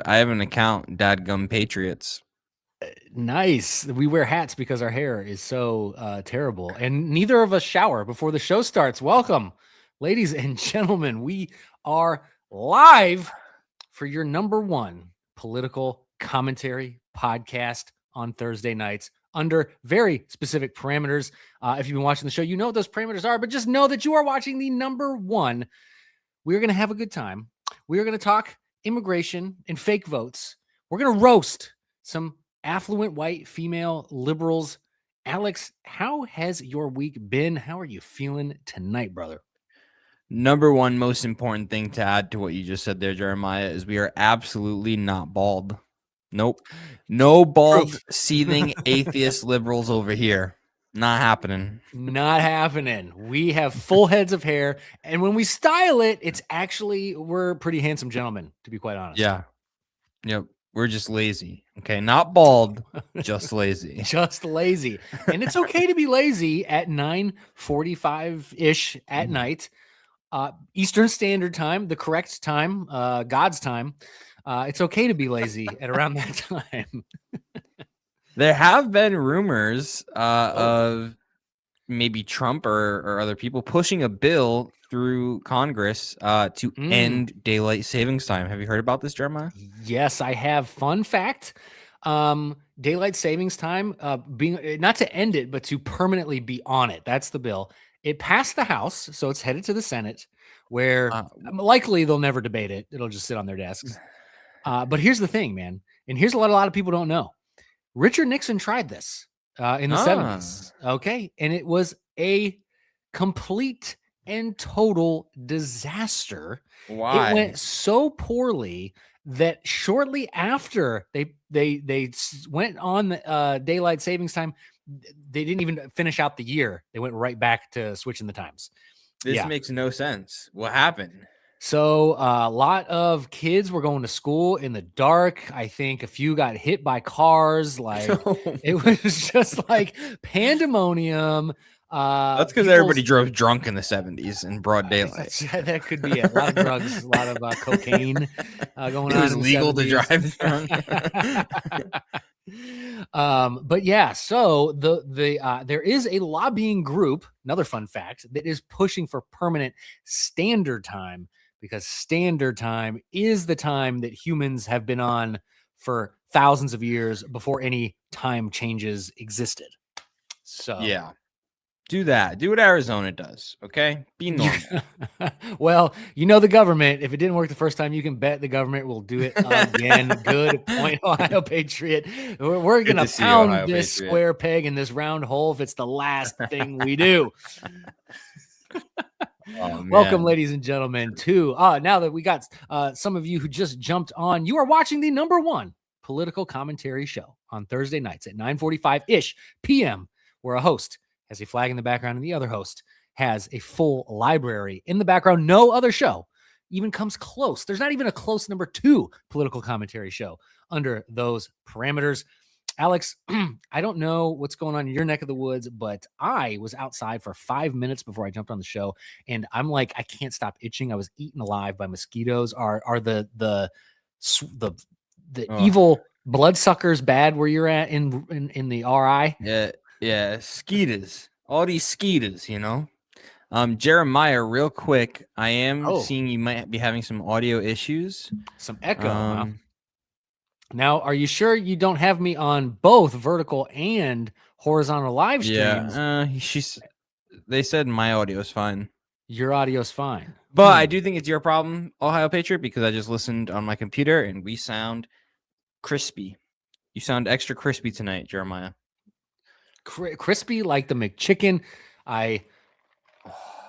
have an account, Dadgum Patriots. Nice. We wear hats because our hair is so terrible, and neither of us shower before the show starts. Welcome, ladies and gentlemen. We are live for your number one political commentary podcast on Thursday nights under very specific parameters. If you've been watching the show, you know what those parameters are, but just know that you are watching the number one. We're going to have a good time. We are going to talk immigration and fake votes. We're going to roast some affluent white female liberals. Alex, how has your week been? How are you feeling tonight, brother? Number one most important thing to add to what you just said there, Jeremiah, is we are absolutely not bald. Nope. No bald, seething atheist liberals over here. Not happening. Not happening. We have full heads of hair, and when we style it, we're pretty handsome gentlemen, to be quite honest. Yeah. Yep. We're just lazy. Okay. Not bald, just lazy. Just lazy. And it's okay to be lazy at 9:45-ish at night. Eastern Standard Time, the correct time, God's time. It's okay to be lazy at around that time. There have been rumors of maybe Trump or other people pushing a bill through Congress to end daylight savings time. Have you heard about this, Jeremiah? Yes, I have. Fun fact. Daylight savings time being not to end it, but to permanently be on it. That's the bill. It passed the House, so it's headed to the Senate, where likely they'll never debate it. It'll just sit on their desks. But here's the thing, man, and here's what a lot of people don't know. Richard Nixon tried this in the 70s, okay? And it was a complete and total disaster. Why? It went so poorly that shortly after they went on daylight savings time, they didn't even finish out the year. They went right back to switching the times. This makes no sense. What happened? So a lot of kids were going to school in the dark. I think a few got hit by cars. Like it was just like pandemonium. That's because everybody drove drunk in the 70s in broad daylight. That could be it. A lot of drugs, a lot of cocaine going on. It was legal to drive drunk. But yeah, so there is a lobbying group, another fun fact, that is pushing for permanent standard time, because standard time is the time that humans have been on for thousands of years before any time changes existed. So yeah. Do that. Do what Arizona does, okay? Be normal. Well, you know the government. If it didn't work the first time, you can bet the government will do it again. Good point, Ohio Patriot. We're going to pound this square peg in this round hole if it's the last thing we do. Welcome, ladies and gentlemen, to now that we got some of you who just jumped on, you are watching the number one political commentary show on Thursday nights at 9:45-ish p.m., where a host has a flag in the background and the other host has a full library in the background. No other show even comes close. There's not even a close number two political commentary show under those parameters. Alex, I don't know what's going on in your neck of the woods, but I was outside for 5 minutes before I jumped on the show, and I'm like, I can't stop itching. I was eaten alive by mosquitoes. Are the evil bloodsuckers bad where you're at in the RI? Yeah, skeeters. All these skeeters, you know. Jeremiah, real quick, I am seeing you might be having some audio issues. Some echo. Huh? Now, are you sure you don't have me on both vertical and horizontal live streams? Yeah, they said my audio is fine. Your audio's fine. But I do think it's your problem, Ohio Patriot, because I just listened on my computer and we sound crispy. You sound extra crispy tonight, Jeremiah. Crispy like the McChicken. I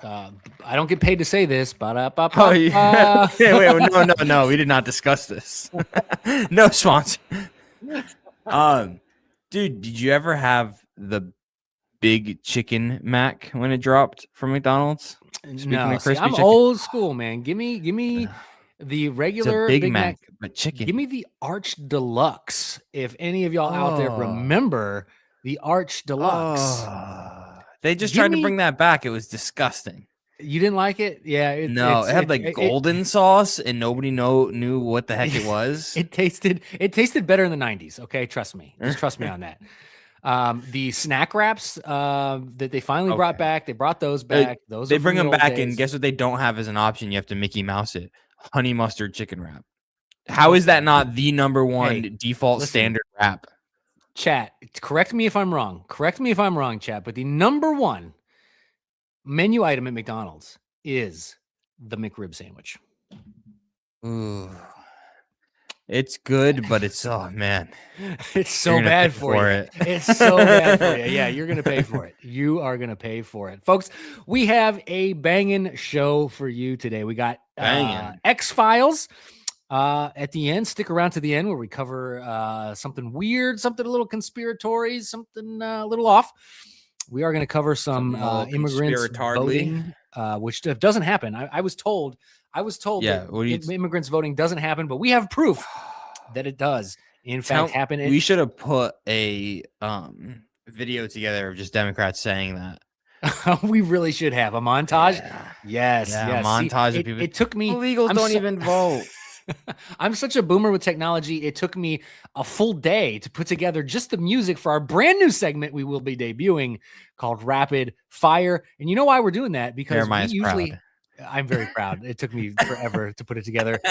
don't get paid to say this, but yeah. Wait, no, we did not discuss this. No sponsor. Dude, did you ever have the Big Chicken Mac when it dropped from McDonald's? No, I'm old school, man. Give me the regular Big Mac, but chicken. Give me the Arch Deluxe. If any of y'all out there remember the Arch Deluxe. They just tried to bring that back. It was disgusting. You didn't like it? Yeah. No, it had like golden sauce, and nobody knew what the heck it was. It tasted better in the 90s. Okay, trust me. Just trust me on that. The snack wraps that they finally brought back, they brought those back. They bring them back, and guess what they don't have as an option? You have to Mickey Mouse it. Honey mustard chicken wrap. How is that not the number one default standard wrap? Chat, correct me if I'm wrong. Correct me if I'm wrong, chat. But the number one menu item at McDonald's is the McRib sandwich. Ooh. It's good, but it's man. It's so bad for you. It's so bad for you. Yeah, you're gonna pay for it. You are gonna pay for it, folks. We have a banging show for you today. We got X-Files at the end. Stick around to the end where we cover something weird, something a little conspiratory, something a little off. We are going to cover some immigrants voting, which doesn't happen. I was told that immigrants voting doesn't happen, but we have proof that it does, in fact, happen. We should have put a video together of just Democrats saying that. We really should have a montage. Yes. A montage of people. It took me. Illegals don't even vote. I'm such a boomer with technology. It took me a full day to put together just the music for our brand new segment we will be debuting called Rapid Fire. And you know why we're doing that? Because I'm very proud. It took me forever to put it together.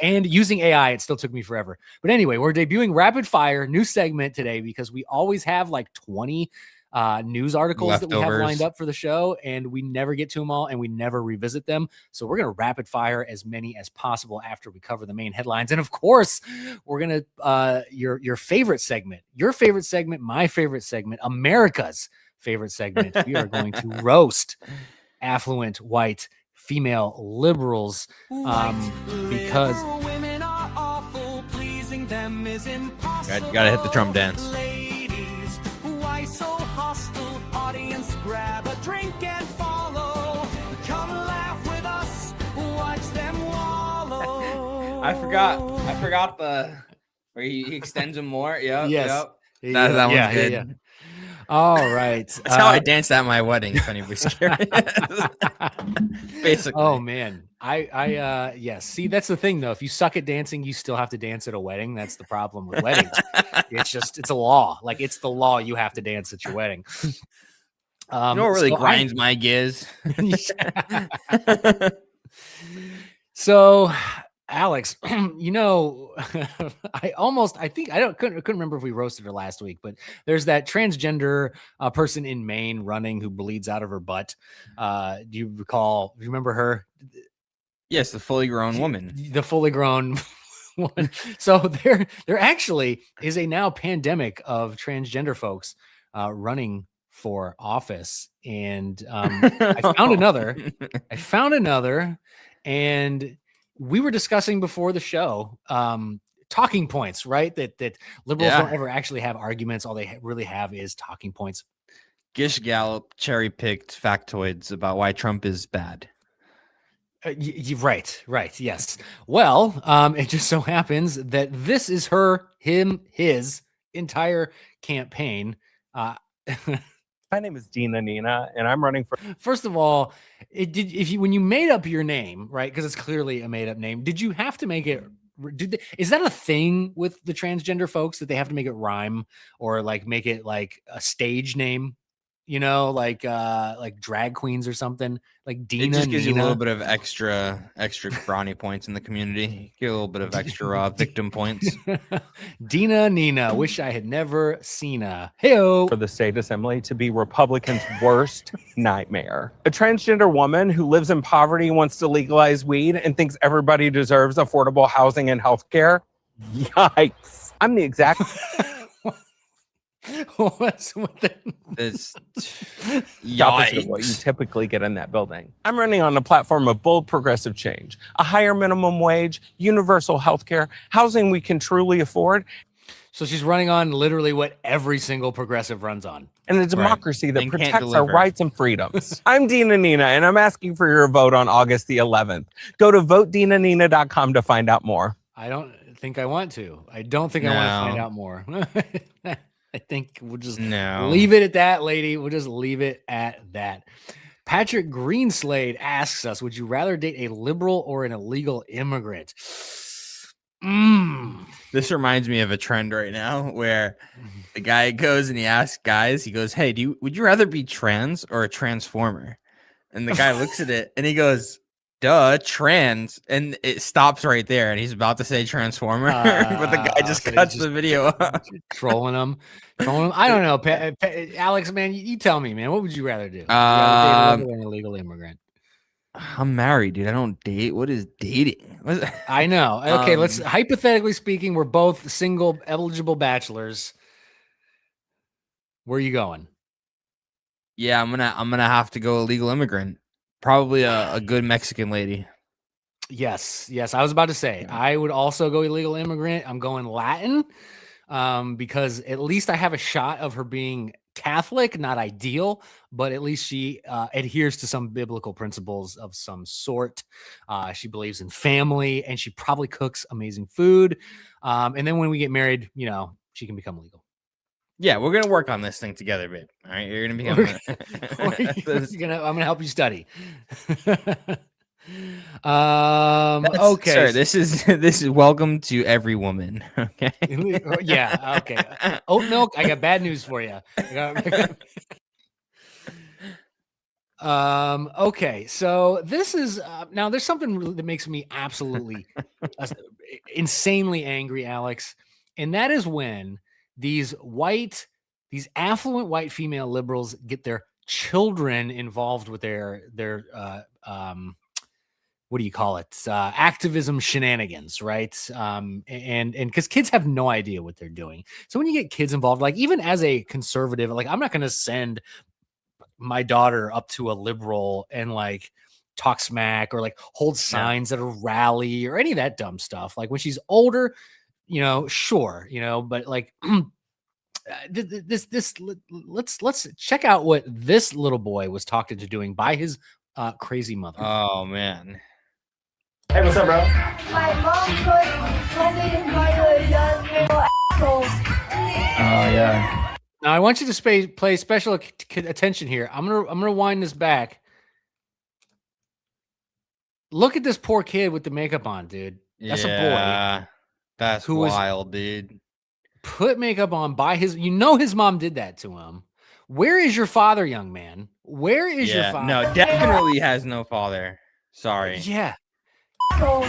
And using AI, it still took me forever. But anyway, we're debuting Rapid Fire, new segment today, because we always have like 20 news articles that we have lined up for the show, and we never get to them all, and we never revisit them. So we're going to rapid fire as many as possible after we cover the main headlines. And of course, we're going to your favorite segment, my favorite segment, America's favorite segment. We are going to roast affluent white female liberals because women are awful, pleasing them is impossible. You gotta hit the Trump dance. Ladies, why so hostile? Audience, grab a drink and follow. Come laugh with us, watch them wallow. I forgot the where he extends them more. Yep. That one's good. Yeah. All right. That's how I danced at my wedding, if anybody's curious. Basically. Oh man. Yes. See, that's the thing though. If you suck at dancing, you still have to dance at a wedding. That's the problem with weddings. It's a law. Like, it's the law. You have to dance at your wedding. You know what really grinds my gears? So, Alex, you know, I couldn't remember if we roasted her last week, but there's that transgender person in Maine running who bleeds out of her butt. Do you remember her? Yes, the fully grown woman. The fully grown woman. So there actually is a now pandemic of transgender folks running for office. And I found another, and we were discussing before the show talking points, right? That liberals don't ever actually have arguments. All they really have is talking points. Gish Gallop cherry-picked factoids about why Trump is bad. Right. Yes. Well, it just so happens that this is his entire campaign. My name is Dina Nina, and I'm running for. First of all, when you made up your name, right? Because it's clearly a made up name. Did you have to make it? Is that a thing with the transgender folks that they have to make it rhyme or like make it like a stage name? You know, like drag queens or something, like Dina. It just gives Nina. You a little bit of extra brownie points in the community. Get a little bit of extra victim points. Dina Nina. Wish I had never seen a heyo. For the state assembly to be Republicans' worst nightmare. A transgender woman who lives in poverty wants to legalize weed and thinks everybody deserves affordable housing and health care. Yikes. I'm the exact. What's with this opposite of what you typically get in that building. I'm running on a platform of bold progressive change, a higher minimum wage, universal health care, housing we can truly afford. So she's running on literally what every single progressive runs on. And a democracy that protects our rights and freedoms. I'm Dina Nina, and I'm asking for your vote on August the 11th. Go to votedinanina.com to find out more. I don't think I want to. I want to find out more. I think we'll just leave it at that, lady. We'll just leave it at that. Patrick Greenslade asks us, would you rather date a liberal or an illegal immigrant? This reminds me of a trend right now where the guy goes and he asks guys, he goes, hey, would you rather be trans or a transformer? And the guy looks at it and he goes, duh, trans. And it stops right there. And he's about to say transformer, but the guy just cuts the video off. Trolling him. I don't know. Alex, man, you tell me, man. What would you rather do? Would you rather date a liberal or an illegal immigrant? I'm married, dude. I don't date. What is dating? I know. Okay, let's hypothetically speaking, we're both single, eligible bachelors. Where are you going? Yeah, I'm gonna have to go illegal immigrant. Probably a good Mexican lady. Yes. I was about to say I would also go illegal immigrant. I'm going Latin, because at least I have a shot of her being Catholic, not ideal, but at least she adheres to some biblical principles of some sort. She believes in family, and she probably cooks amazing food. And then when we get married, she can become legal. Yeah, we're gonna work on this thing together, babe. All right, you're gonna become. I'm gonna help you study. Okay, sir. This is welcome to every woman. Okay. Yeah. Okay. Oat milk. I got bad news for you. Okay. So this is now. There's something that makes me absolutely insanely angry, Alex, and that is when these affluent white female liberals get their children involved with their what do you call it? Activism shenanigans, right? And because kids have no idea what they're doing. So when you get kids involved, like even as a conservative, like I'm not going to send my daughter up to a liberal and like talk smack or like hold signs at a rally or any of that dumb stuff. Like when she's older, sure, but like let's check out what this little boy was talked into doing by his crazy mother. Oh man. Hey, what's up, bro? My mom told me to call you a young little asshole. Oh yeah. Now I want you to play special attention here. I'm gonna wind this back. Look at this poor kid with the makeup on, dude. That's a boy. That's wild, dude. Put makeup on by his mom did that to him. Where is your father, young man? Where is your father? No, definitely has no father. Sorry. Yeah. Oh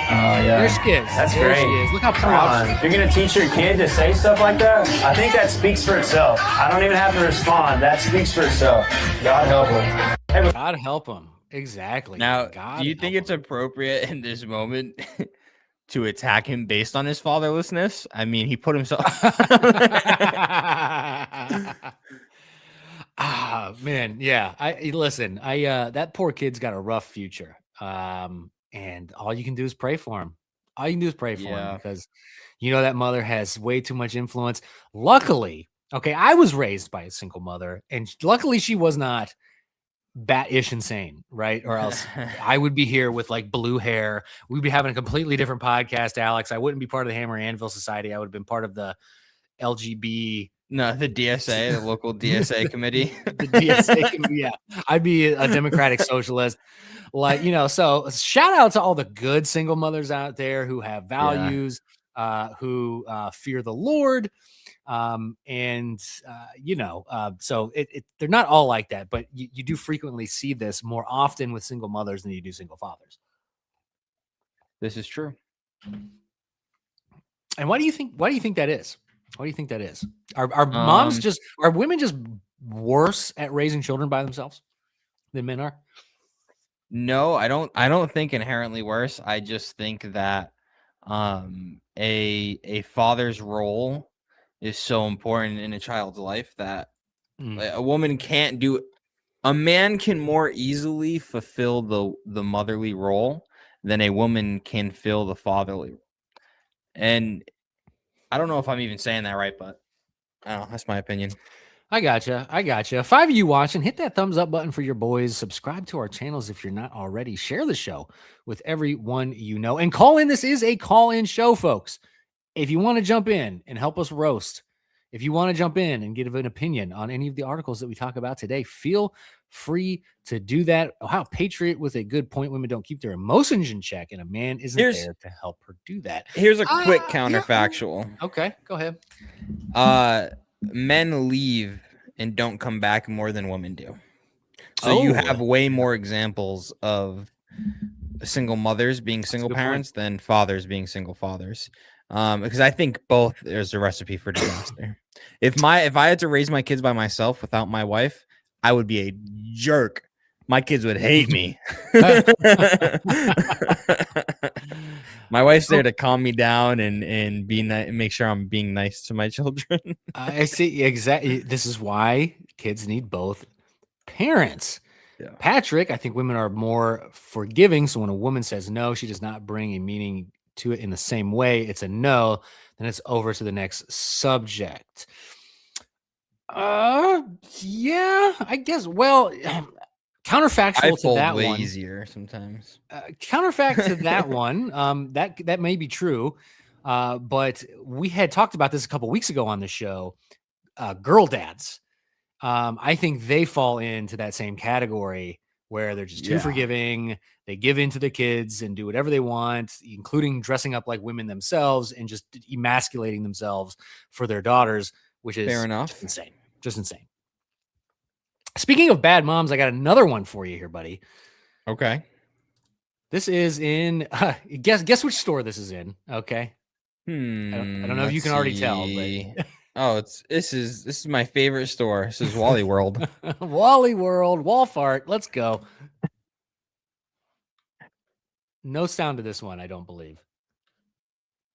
yeah. There she is. That's there great. She is. Look how proud she is. You're gonna teach your kid to say stuff like that? I think that speaks for itself. I don't even have to respond. That speaks for itself. God help him. Hey, God help him. Exactly. Now, do you think it's appropriate in this moment to attack him based on his fatherlessness? I mean, he put himself. Man, yeah. That poor kid's got a rough future. And all you can do is pray for him. All you can do is pray for him because that mother has way too much influence. Luckily, I was raised by a single mother, and luckily she was not bat-ish insane, right? Or else I would be here with like blue hair. We'd be having a completely different podcast, Alex. I wouldn't be part of the Hammer Anvil Society. I would have been part of the LGB. No, the DSA, the local DSA committee. The DSA committee, yeah. I'd be a democratic socialist. So shout out to all the good single mothers out there who have values, who fear the Lord. So they're not all like that, but you do frequently see this more often with single mothers than you do single fathers. This is true. And why do you think that is? What do you think that is? Are moms are women just worse at raising children by themselves than men are? No, I don't think inherently worse. I just think that a father's role is so important in a child's life that a woman can't do. A man can more easily fulfill the motherly role than a woman can fill the fatherly. And I don't know if I'm even saying that right, but I don't know. That's my opinion. I gotcha. 5 of you watching, hit that thumbs up button for your boys. Subscribe to our channels if you're not already. Share the show with everyone you know. And call in. This is a call-in show, folks. If you want to jump in and help us roast, if you want to jump in and give an opinion on any of the articles that we talk about today, feel free to do that. Ohio Patriot with a good point. Women don't keep their emotions in check, and a man isn't there to help her do that. Here's a quick Yeah, counterfactual. okay, go ahead. Men leave and don't come back more than women do. So you have way more examples of single mothers being single parents than fathers being single fathers. Because I think both there's a recipe for disaster. If I had to raise my kids by myself without my wife, I would be a jerk. My kids would hate me. My wife's there to calm me down and be make sure I'm being nice to my children. I see exactly. This is why kids need both parents. Yeah. Patrick, I think women are more forgiving. So when a woman says no, she does not bring a meaning to it in the same way. It's a no, then it's over to the next subject. Yeah, I guess. Well, counterfactual to that way one. Easier sometimes. Counterfact to that one. That may be true. But we had talked about this a couple weeks ago on the show. Girl dads. I think they fall into that same category where they're just too forgiving. They give in to the kids and do whatever they want, including dressing up like women themselves and just emasculating themselves for their daughters, which is fair enough. Just insane. Just insane. Speaking of bad moms, I got another one for you here, buddy. Okay. This is in guess which store this is in. Okay. I don't know if you can already tell, but oh, this is my favorite store. This is Wally World. Wally World, Walfart. Let's go. No sound to this one, I don't believe.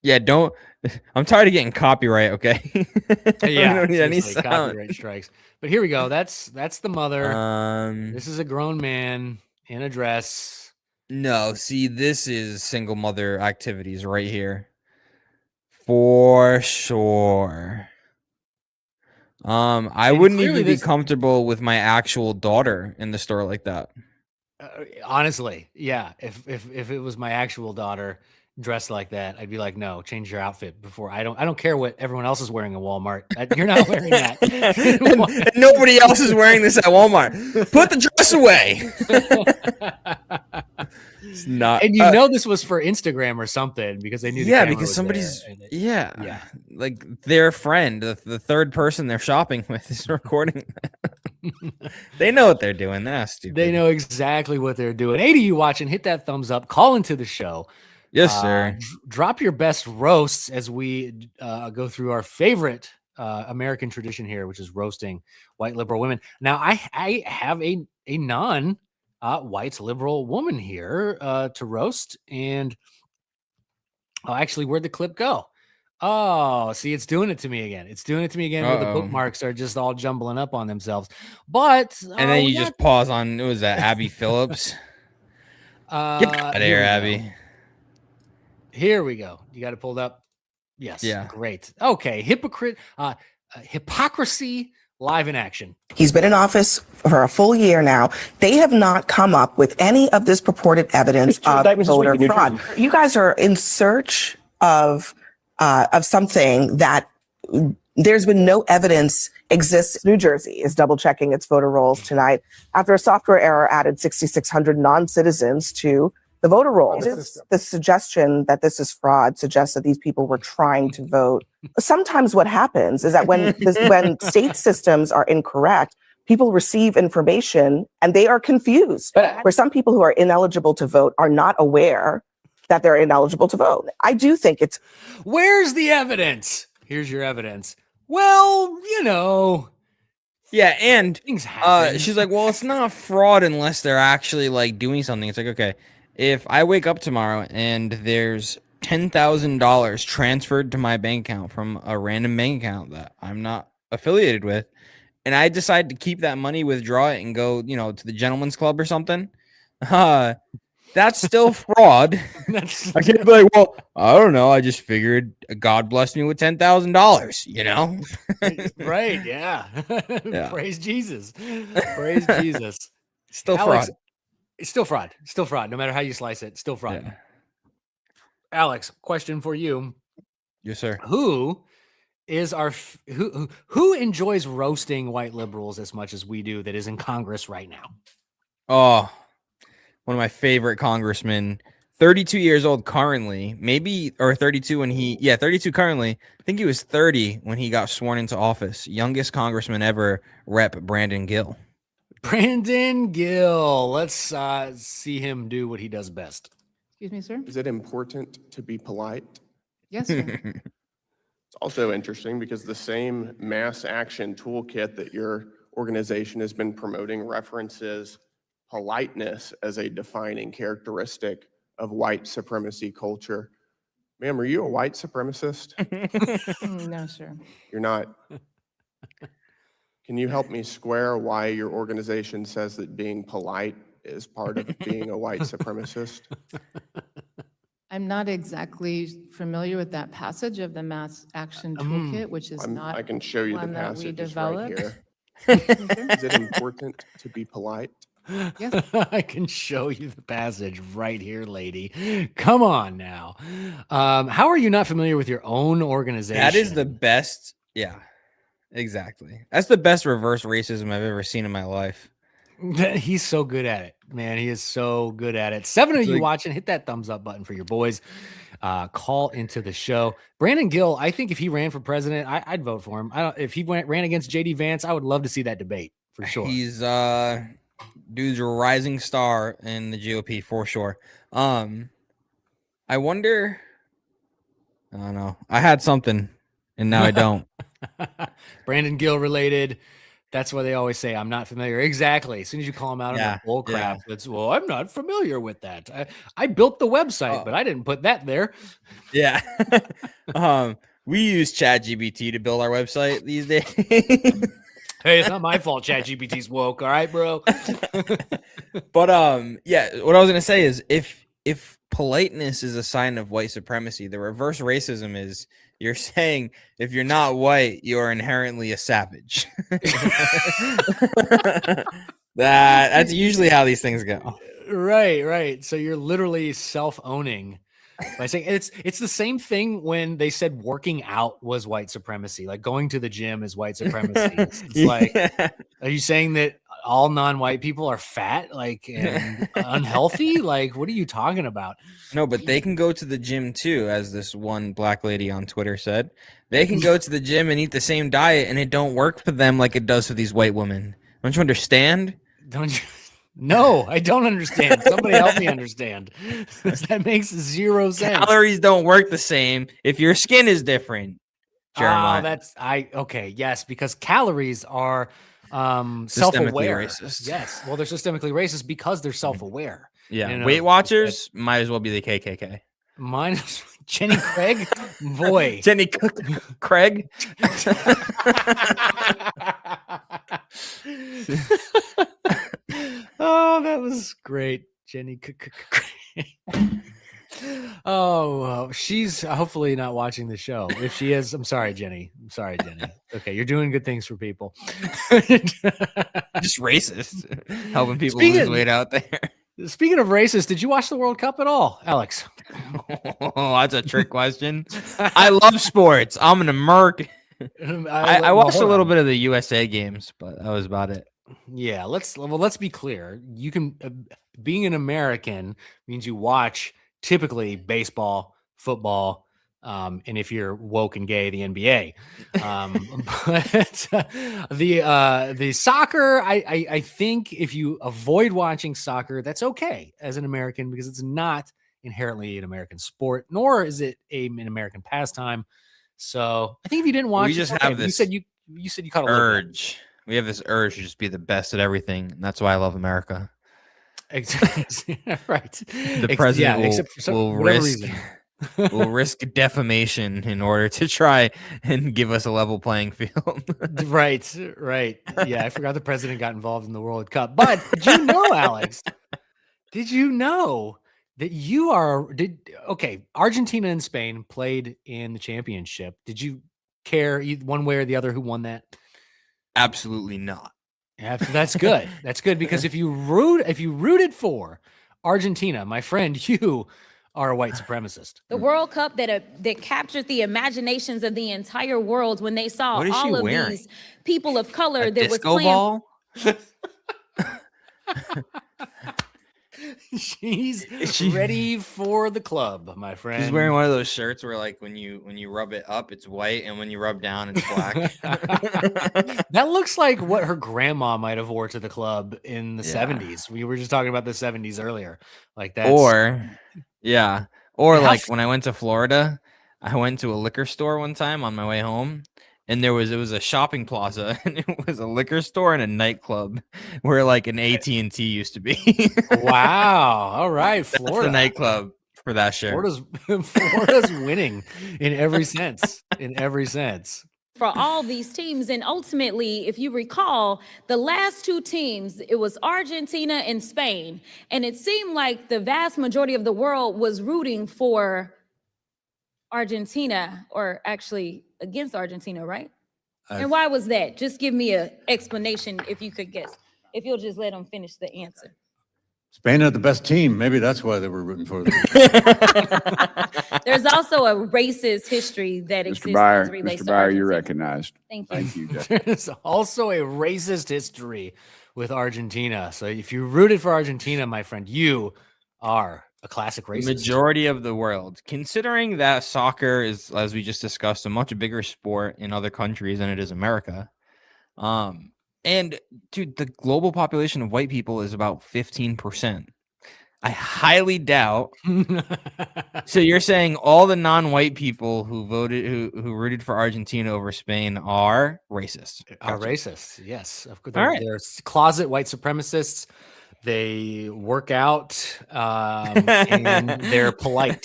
Yeah, don't. I'm tired of getting copyright. Okay. Yeah, I don't need any sound. Copyright strikes. But here we go. That's the mother. This is a grown man in a dress. No, see, this is single mother activities right here, for sure. I wouldn't even be comfortable with my actual daughter in the store like that. Honestly, yeah. If it was my actual daughter dressed like that, I'd be like, no, change your outfit before. I don't care what everyone else is wearing at Walmart. You're not wearing that. and nobody else is wearing this at Walmart. Put the dress away. It's not. And you know this was for Instagram or something because they knew. Yeah, because somebody's yeah, like their friend, the third person they're shopping with is recording. They know what they're doing. They're not stupid. They know exactly what they're doing. Hey, to you watching, hit that thumbs up. Call into the show. Yes, sir. Drop your best roasts as we go through our favorite American tradition here, which is roasting white liberal women. Now, I have a non white liberal woman here to roast, and actually, where'd the clip go? Oh, see, it's doing it to me again. It's doing it to me again where the bookmarks are just all jumbling up on themselves. But and then you just pause on, was that Abby Phillips? Get out of here, Abby. Here we go. You got it pulled up? Yes. Yeah. Great. Okay. Hypocrisy live in action. He's been in office for a full year now. They have not come up with any of this purported evidence of voter fraud. You guys are in search of something that there's been no evidence exists. New Jersey is double checking its voter rolls tonight after a software error added 6,600 non-citizens to the voter rolls. The suggestion that this is fraud suggests that these people were trying to vote. Sometimes what happens is that when state systems are incorrect, people receive information and they are confused. Where some people who are ineligible to vote are not aware that they're ineligible to vote. I do think it's... Where's the evidence? Here's your evidence. Well, you know... Yeah, and things happen. She's like, well, it's not fraud unless they're actually like doing something. It's like, okay, if I wake up tomorrow and there's $10,000 transferred to my bank account from a random bank account that I'm not affiliated with, and I decide to keep that money, withdraw it, and go, to the gentleman's club or something, that's still fraud. I can't be like, well, I don't know. I just figured God blessed me with $10,000, Right, yeah. Praise Jesus. Praise Jesus. Still Alex, fraud. It's still fraud. Still fraud. No matter how you slice it, still fraud. Yeah. Alex, question for you. Yes, sir. Who is who enjoys roasting white liberals as much as we do that is in Congress right now? Oh, one of my favorite congressmen, 32 years old currently, maybe, or 32 when 32 currently. I think he was 30 when he got sworn into office. Youngest congressman ever, Rep. Brandon Gill. Brandon Gill. Let's see him do what he does best. Excuse me, sir? Is it important to be polite? Yes, sir. It's also interesting because the same mass action toolkit that your organization has been promoting references politeness as a defining characteristic of white supremacy culture. Ma'am, are you a white supremacist? No, sir. You're not. Can you help me square why your organization says that being polite is part of being a white supremacist? I'm not exactly familiar with that passage of the Mass Action Toolkit, which is not I can show you the one that we passage. It's right developed. here. Is it important to be polite? Yes. I can show you the passage right here, lady. Come on now. How are you not familiar with your own organization? That is the best. Yeah, exactly. That's the best reverse racism I've ever seen in my life. He's so good at it, man. He is so good at it. 7 of you watching, hit that thumbs up button for your boys. Call into the show. Brandon Gill, I think if he ran for president, I'd vote for him. If he ran against JD Vance, I would love to see that debate for sure. He's dude's a rising star in the GOP for sure. I wonder. I don't know. I had something, and now I don't. Brandon Gill related. That's why they always say, I'm not familiar. Exactly. As soon as you call him out on that bull crap, it's, well, I'm not familiar with that. I built the website, but I didn't put that there. Yeah. We use ChatGPT to build our website these days. Hey, it's not my fault ChatGPT's woke. All right, bro. But yeah, what I was gonna say is if politeness is a sign of white supremacy, the reverse racism is you're saying if you're not white, you're inherently a savage. That's usually how these things go. Right. So you're literally self-owning by saying it's the same thing when they said working out was white supremacy, like going to the gym is white supremacy. It's like, are you saying that all non-white people are fat, like, and unhealthy? Like, what are you talking about? No, but they can go to the gym too, as this one black lady on Twitter said. They can go to the gym and eat the same diet, and it don't work for them like it does for these white women. Don't you understand? Don't you? No, I don't understand. Somebody help me understand. That makes zero sense. Calories don't work the same if your skin is different. Jeremiah. Okay, yes, because calories are Systemically self-aware. racist. Yes, well, they're systemically racist because they're self-aware. Yeah, You know, Weight Watchers might as well be the KKK. Mine is Jenny Craig. Boy, Jenny Craig. Oh, that was great, Jenny Craig. Oh, she's hopefully not watching the show. If she is, I'm sorry, Jenny. Okay, you're doing good things for people. Just racist. Helping people lose weight out there. Speaking of racist, did you watch the World Cup at all, Alex? Oh, that's a trick question. I love sports. I'm an American. I watched a little bit of the USA games, but that was about it. Yeah, let's be clear. You can being an American means you watch typically baseball, football, and if you're woke and gay, the NBA. But the soccer, I think if you avoid watching soccer, that's okay as an American because it's not inherently an American sport, nor is it an American pastime. So I think if you didn't watch, We just have this you said you caught a urge. We have this urge to just be the best at everything, and that's why I love America. Exactly. Right. The president will risk defamation in order to try and give us a level playing field. Right. Yeah, I forgot the president got involved in the World Cup. But did you know, Alex? Did you know that Argentina and Spain played in the championship. Did you care one way or the other who won that? Absolutely not. Yeah, that's good. That's good because if you rooted for Argentina, my friend, you are a white supremacist. The World Cup that captured the imaginations of the entire world when they saw What is she all of wearing? these people of color A that was disco playing. ball? She's ready for the club, my friend. She's wearing one of those shirts where, like, when you rub it up, it's white, and when you rub down, it's black. That looks like what her grandma might have wore to the club in the Yeah. 70s. We were just talking about the 70s earlier. Like that. Or How like f- when I went to Florida, I went to a liquor store one time on my way home, and it was a shopping plaza, and it was a liquor store and a nightclub where like an AT&T used to be. Wow. All right, That's the Florida. nightclub for that shirt. Florida's winning in every sense. In every sense. For all these teams. And ultimately, if you recall, the last two teams, it was Argentina and Spain. And it seemed like the vast majority of the world was rooting for Argentina, or actually against Argentina, right? And why was that? Just give me an explanation if you could guess. If you'll just let them finish the answer. Spain had the best team. Maybe that's why they were rooting for them. There's also a racist history that exists as it relates to Argentina. You're recognized. Thank you. Thank you, Jeff. There's also a racist history with Argentina. So if you rooted for Argentina, my friend, you are a classic racist. Majority of the world, considering that soccer is, as we just discussed, a much bigger sport in other countries than it is America. And dude, the global population of white people is about 15%. I highly doubt. So you're saying all the non-white people who voted, who rooted for Argentina over Spain are racist? Are racist? Yes, of course. All right. They're closet white supremacists. They work out, and they're polite.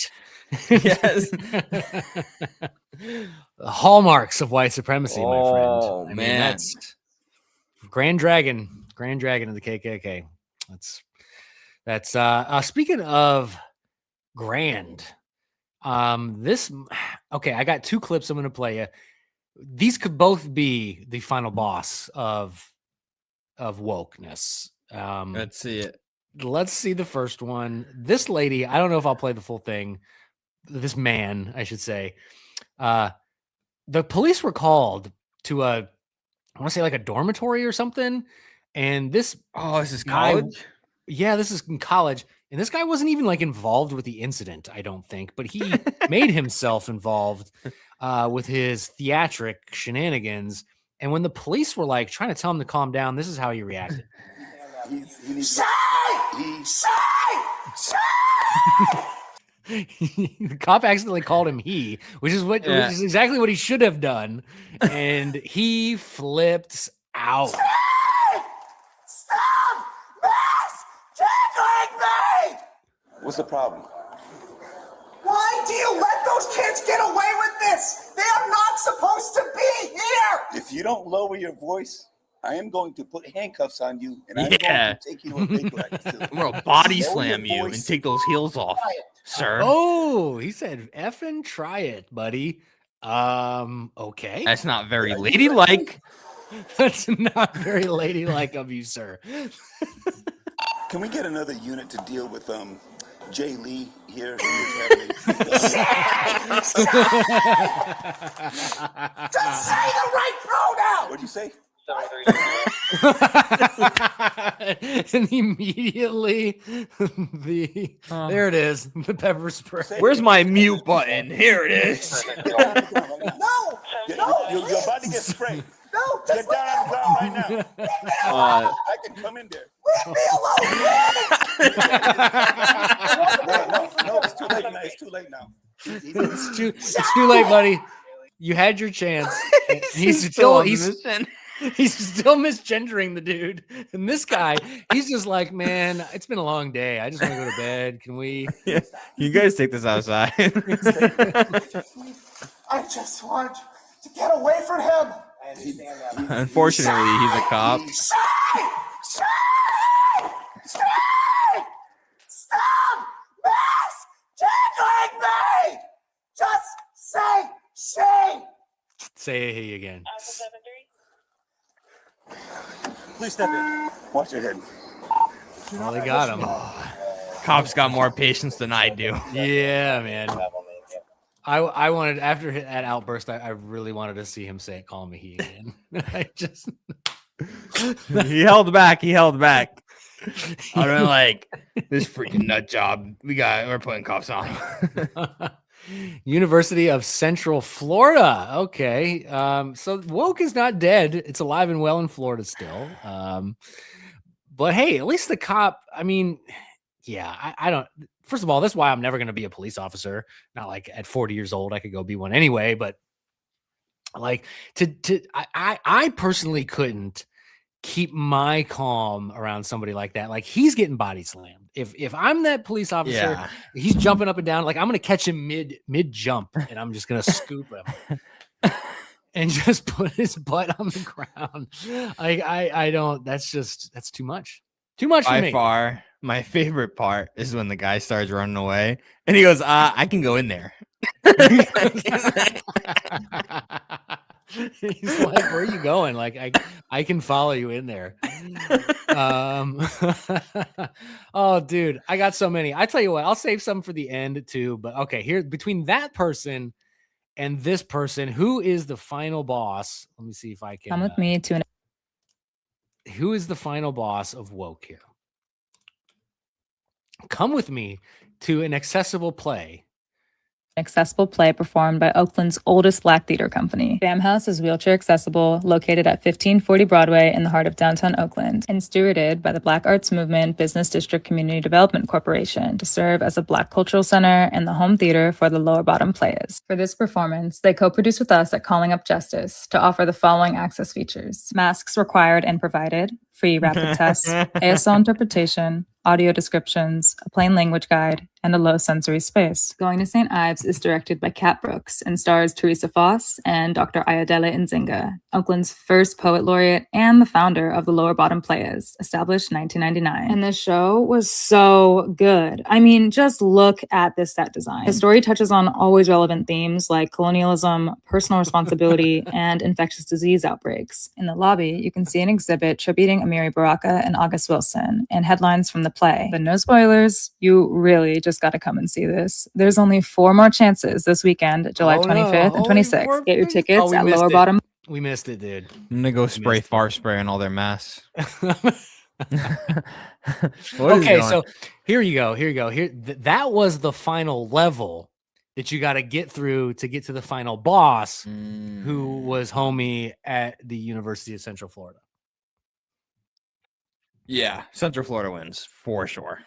Yes. The hallmarks of white supremacy, my friend. Oh, man. That's Grand Dragon of the KKK. That's speaking of grand. Okay, I got two clips I'm going to play you. These could both be the final boss of wokeness. Let's see it. Let's see the first one. This lady, I don't know if I'll play the full thing. This man, I should say. The police were called to I want to say like a dormitory or something. And this is college? Yeah, this is in college. And this guy wasn't even like involved with the incident, I don't think, but he made himself involved with his theatric shenanigans. And when the police were like trying to tell him to calm down, this is how he reacted. The cop accidentally called him he, which is which is exactly what he should have done, and he flipped out. Stop! Mass tackling me! What's the problem? Why do you let those kids get away with this? They are not supposed to be here! If you don't lower your voice, I am going to put handcuffs on you, and I'm going to take you to a big leg. I'm gonna body slam you and take those heels off, sir. Oh, he said effing try it, buddy. Okay. That's not very ladylike. That's not very ladylike of you, sir. Can we get another unit to deal with Jay Lee here? Just say the right pronoun! What'd you say? And immediately there it is, the pepper spray. Where's my mute button? Here it is. No! You're about to get sprayed. No! Get down on the ground right now. I can come in there. Leave me alone! No, it's too late now. It's too late now. It's too late, buddy. You had your chance. He's still misgendering the dude. And this guy, he's just like, man, it's been a long day. I just want to go to bed. Can we? Yeah. You guys take this outside. I just want to get away from him. Unfortunately, he's a cop. Stop! Mass tackling me! Just say she! Say hey again. Please step in. Watch your head. Well, they got him. Cops got more patience than I do. Yeah, man. I wanted, after that outburst, I really wanted to see him say, "Call me he" again. I just He held back. I don't like this freaking nut job. We're putting cops on. University of Central Florida. Okay. So woke is not dead. It's alive and well in Florida still. But hey, at least the cop, I mean, yeah, I don't, first of all, that's why I'm never going to be a police officer. Not like at 40 years old, I could go be one anyway, but like I personally couldn't keep my calm around somebody like that. Like, he's getting body slammed. If I'm that police officer, he's jumping up and down. Like, I'm going to catch him mid jump, and I'm just going to scoop him and just put his butt on the ground. I don't, that's too much. Too much for me. By far, my favorite part is when the guy starts running away and he goes, I can go in there. He's like, where are you going? Like, I can follow you in there. Oh, dude, I got so many. I tell you what, I'll save some for the end too. But okay, here, between that person and this person, who is the final boss? Let me see if I can Come with me to who is the final boss of woke here? Come with me to an accessible play. accessible play performed by Oakland's oldest Black theater company. Bam House is wheelchair accessible, located at 1540 Broadway in the heart of downtown Oakland, and stewarded by the Black Arts Movement Business District Community Development Corporation to serve as a Black cultural center and the home theater for the Lower Bottom Players. For this performance, they co-produced with us at Calling Up Justice to offer the following access features: masks required and provided, free rapid tests, ASL interpretation, audio descriptions, a plain language guide, and a low sensory space. Going to St. Ives is directed by Kat Brooks and stars Teresa Foss and Dr. Ayodele Nzinga, Oakland's first poet laureate and the founder of the Lower Bottom Players, established 1999. And this show was so good. I mean, just look at this set design. The story touches on always relevant themes like colonialism, personal responsibility, and infectious disease outbreaks. In the lobby, you can see an exhibit tributing Amiri Baraka and August Wilson, and headlines from the play. But no spoilers, you really just got to come and see this. There's only 4 more chances this weekend, July 25th and 26th. Get your tickets at Lower Bottom. We missed it, dude. I'm gonna go spray far spray on all their masks. Okay, so here you go. That was the final level that you got to get through to get to the final boss, who was homie at the University of Central Florida. Yeah, Central Florida wins for sure.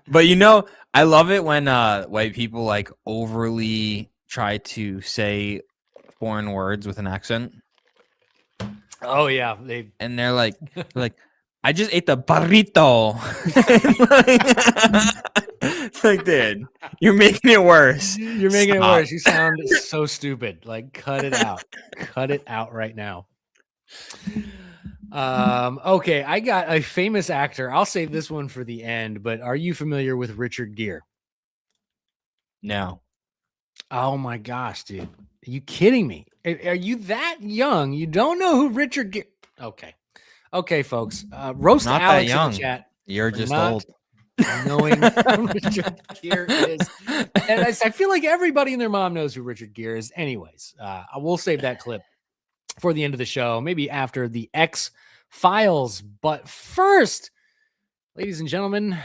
But you know, I love it when white people like overly try to say foreign words with an accent. Oh yeah, they're like, I just ate the burrito. It's like, dude, you're making it worse. You're making it worse. You sound so stupid. Like, cut it out. Cut it out right now. Okay, I got a famous actor. I'll save this one for the end, but are you familiar with Richard Gere? No. Oh my gosh, dude. Are you kidding me? Are you that young? You don't know who Richard Gere? Okay, folks. Roast Not Alex that young. in the chat. You're just old. Knowing who Richard Gere is. And I feel like everybody and their mom knows who Richard Gere is. Anyways, I will save that clip for the end of the show, maybe after the X-Files. But first, ladies and gentlemen,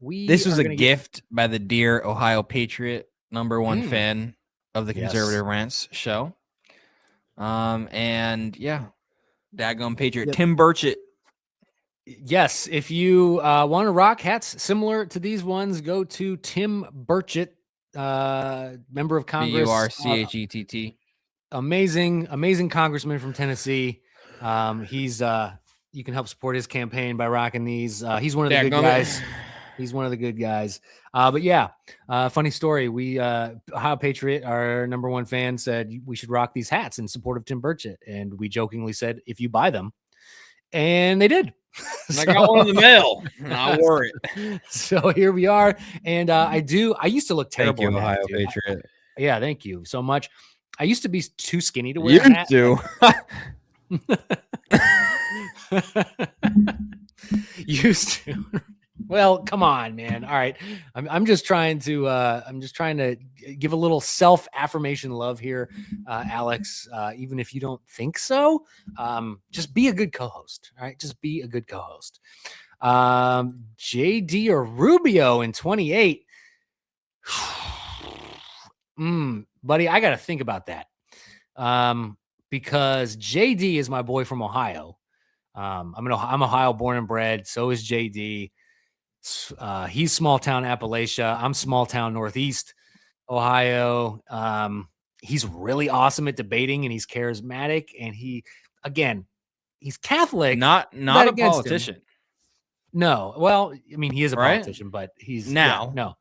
This was a gift by the dear Ohio Patriot, #1 fan of the Conservative Rants show. And yeah, daggone Patriot, Tim Burchett. Yes, if you want to rock hats similar to these ones, go to Tim Burchett, member of Congress. Burchett. Amazing congressman from Tennessee. He's you can help support his campaign by rocking these. He's one of the good guys. He's one of the good guys. But yeah, funny story. We Ohio Patriot, our #1 fan, said we should rock these hats in support of Tim Burchett, and we jokingly said if you buy them, and they did. I got one in the mail. I wore it. So here we are, and I used to look terrible. Thank you, in that, Ohio dude. Patriot. Yeah, thank you so much. I used to be too skinny to wear a hat. You do. Used to. Well, come on, man. All right. I'm just trying to give a little self-affirmation love here, Alex. Even if you don't think so, just be a good co-host. All right. Just be a good co-host. JD or Rubio in 28. Buddy, I got to think about that. Because JD is my boy from Ohio. I'm Ohio born and bred. So is JD. He's small town Appalachia. I'm small town Northeast Ohio. He's really awesome at debating, and he's charismatic, and he's Catholic. Not a politician. No, well, I mean, he is a Right? politician, but he's Now. no.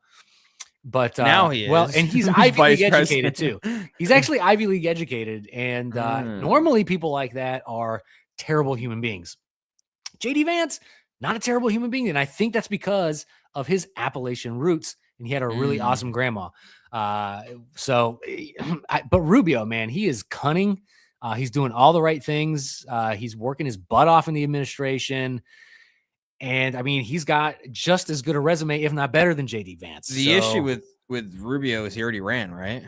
But Now he well, is. and he's He's Ivy vice League educated too. president. He's actually Ivy League educated, and normally people like that are terrible human beings. JD Vance, not a terrible human being, and I think that's because of his Appalachian roots, and he had a really awesome grandma. But Rubio, man, he is cunning. He's doing all the right things. He's working his butt off in the administration. And I mean, he's got just as good a resume, if not better, than JD Vance. The issue with Rubio is he already ran, right?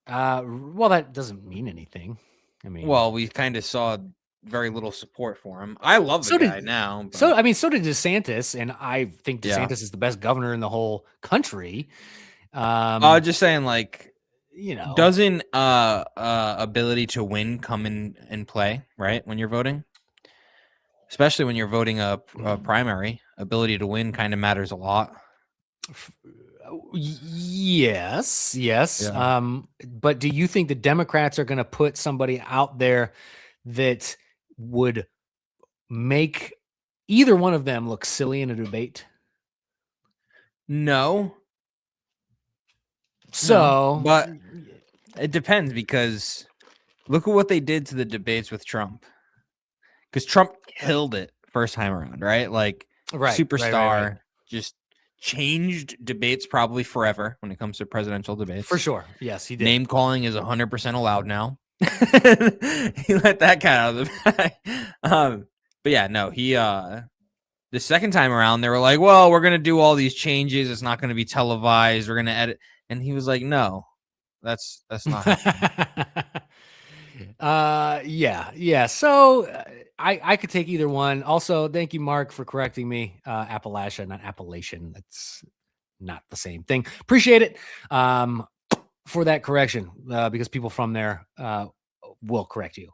Well, that doesn't mean anything. I mean, Well, we kind of saw very little support for him. I love the guy now. But... So did DeSantis, and I think DeSantis is the best governor in the whole country. Just saying, like, doesn't ability to win come in play, right? When you're voting, especially when you're voting a primary, ability to win kind of matters a lot. Yes. Yeah. But do you think the Democrats are going to put somebody out there that would make either one of them look silly in a debate? No. So, but it depends, because look at what they did to the debates with Trump. Because Trump killed it first time around, right? Like, superstar, right. Just changed debates probably forever when it comes to presidential debates. For sure. Yes, he did. Name calling is 100% allowed now. He let that cat out of the bag. But yeah, no, he the second time around they were like, well, we're gonna do all these changes, it's not gonna be televised, we're gonna edit, and he was like, no, that's not yeah. So I could take either one. Also, thank you, Mark, for correcting me. Appalachia, not Appalachian. That's not the same thing. Appreciate it for that correction, because people from there will correct you.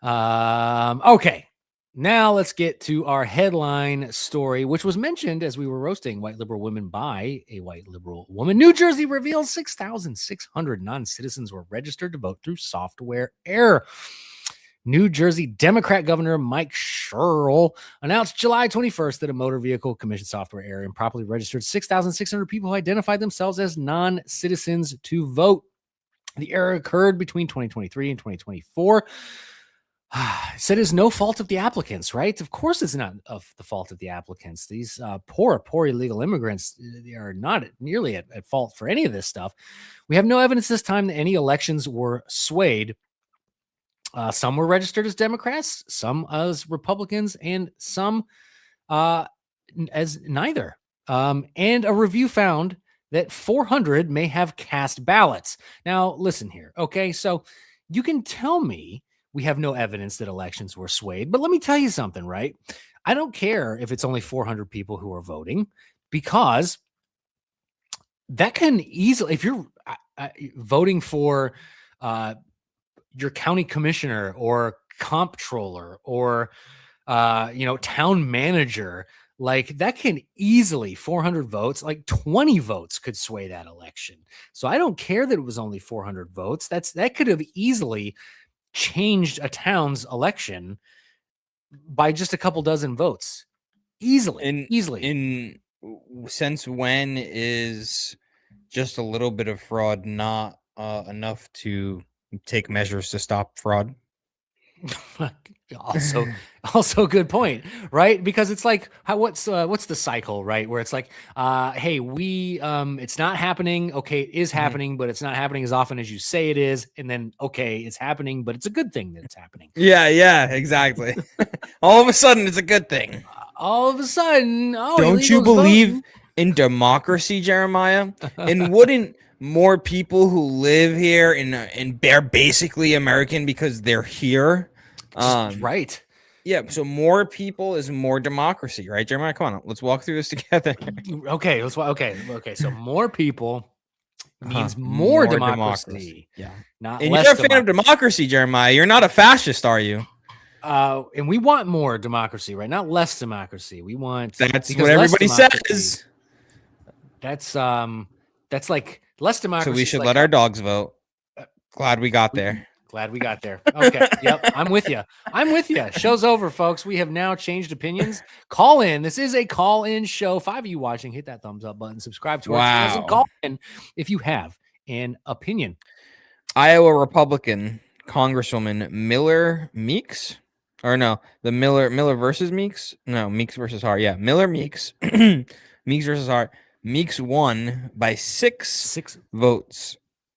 Okay. Now let's get to our headline story, which was mentioned as we were roasting white liberal women by a white liberal woman. New Jersey reveals 6,600 non-citizens were registered to vote through software error. New Jersey Democrat Governor Mike Sherrill announced July 21st that a motor vehicle commission software error improperly registered 6,600 people who identified themselves as non-citizens to vote. The error occurred between 2023 and 2024. Said it's no fault of the applicants, right? Of course it's not of the fault of the applicants. These poor illegal immigrants, they are not nearly at fault for any of this stuff. We have no evidence this time that any elections were swayed. Some were registered as Democrats, some as Republicans, and some as neither. And a review found that 400 may have cast ballots. Now, listen here, okay? So you can tell me we have no evidence that elections were swayed, but let me tell you something, right? I don't care if it's only 400 people who are voting, because that can easily, if you're voting for your county commissioner or comptroller or town manager, like that can easily 400 votes, like 20 votes could sway that election. So I don't care that it was only 400 votes. That could have easily changed a town's election by just a couple dozen votes. Easily. Since when is just a little bit of fraud not enough to take measures to stop fraud? Also good point, right? Because it's like, what's the cycle, right? Where it's like, hey, it's not happening. Okay, it is happening, but it's not happening as often as you say it is. And then, okay, it's happening, but it's a good thing that it's happening. Yeah, exactly. All of a sudden, it's a good thing. all of a sudden, Don't you believe in democracy, Jeremiah? And wouldn't more people who live here and they're basically American because they're here? Right. Yeah, so more people is more democracy, right, Jeremiah? Come on, let's walk through this together. Okay, okay. So more people means more democracy. Yeah. Not And less you're a fan of democracy, Jeremiah. You're not a fascist, are you? And we want more democracy, right? Not less democracy. We want That's what everybody says. That's like less democracy. So we should let our dogs vote. Glad we got there. Glad we got there. Okay. Yep. I'm with you. Show's over, folks. We have now changed opinions. Call in. This is a call-in show. 5 of you watching, hit that thumbs up button. Subscribe to our channels and call in if you have an opinion. Iowa Republican Congresswoman Miller Meeks, or no, the Miller versus Meeks. No, Meeks versus Hart. Yeah, Miller Meeks. Meeks versus Hart. Meeks won by six votes.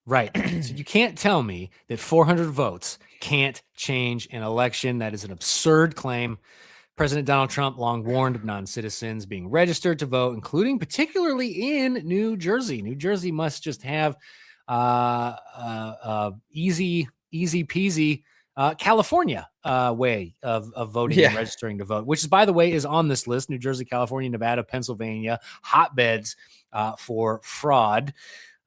Right. So you can't tell me that 400 votes can't change an election. That is an absurd claim. President Donald Trump long warned of non-citizens being registered to vote, including particularly in New Jersey. New Jersey must just have easy peasy California way of voting and registering to vote, which is, by the way, is on this list. New Jersey, California, Nevada, Pennsylvania, hotbeds for fraud.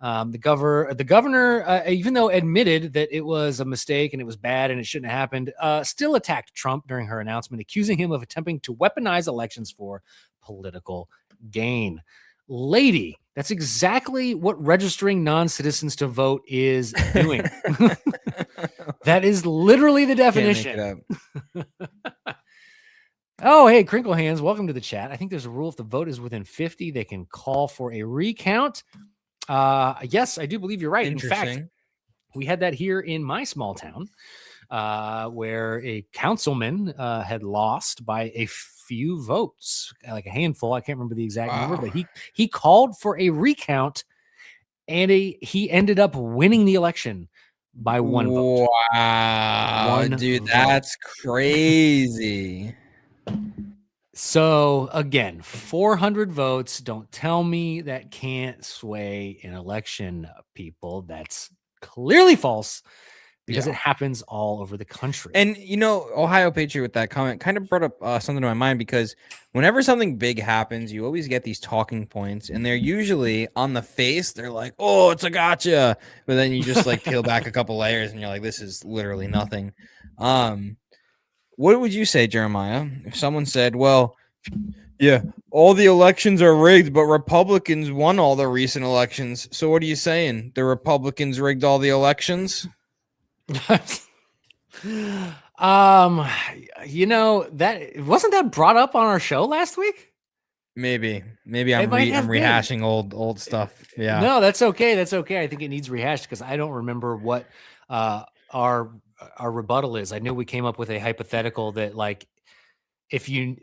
The governor, even though admitted that it was a mistake and it was bad and it shouldn't have happened, still attacked Trump during her announcement, accusing him of attempting to weaponize elections for political gain. Lady, that's exactly what registering non-citizens to vote is doing. That is literally the definition. Oh, hey, Crinkle Hands, welcome to the chat. I think there's a rule: if the vote is within 50, they can call for a recount. Yes, I do believe you're right. In fact, we had that here in my small town, where a councilman had lost by a few votes, like a handful. I can't remember the exact number, but he called for a recount, and he ended up winning the election by one vote. Wow, dude, that's crazy. So again, 400 votes. Don't tell me that can't sway an election, people. That's clearly false, because it happens all over the country. And, you know, Ohio Patriot with that comment kind of brought up something to my mind, because whenever something big happens, you always get these talking points, and they're usually on the face. They're like, oh, it's a gotcha. But then you just like peel back a couple layers and you're like, this is literally nothing. What would you say, Jeremiah, if someone said, well, yeah, all the elections are rigged, but Republicans won all the recent elections. So what are you saying? The Republicans rigged all the elections? You know, that wasn't that brought up on our show last week? Maybe I'm rehashing old stuff. Yeah. No, that's okay. That's okay. I think it needs rehashed because I don't remember what our rebuttal is. I knew we came up with a hypothetical that, like, if you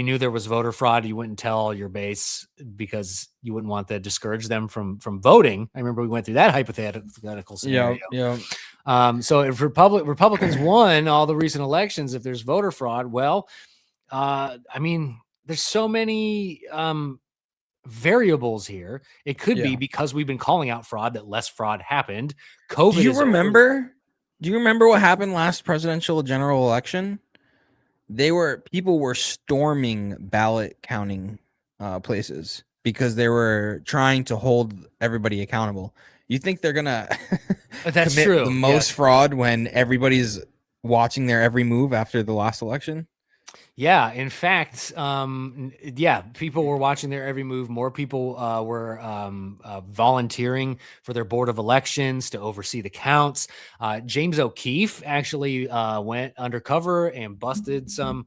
knew there was voter fraud, you wouldn't tell your base because you wouldn't want to discourage them from voting. I remember we went through that hypothetical scenario. Yeah. So if Republicans won all the recent elections, if there's voter fraud, well, I mean, there's so many variables here. It could be because we've been calling out fraud that less fraud happened. COVID. Do you remember what happened last presidential general election? People were storming ballot counting places because they were trying to hold everybody accountable. You think they're gonna that's commit true. the most fraud when everybody's watching their every move after the last election? Yeah, in fact, people were watching their every move. More people were volunteering for their board of elections to oversee the counts. James O'Keefe actually went undercover and busted some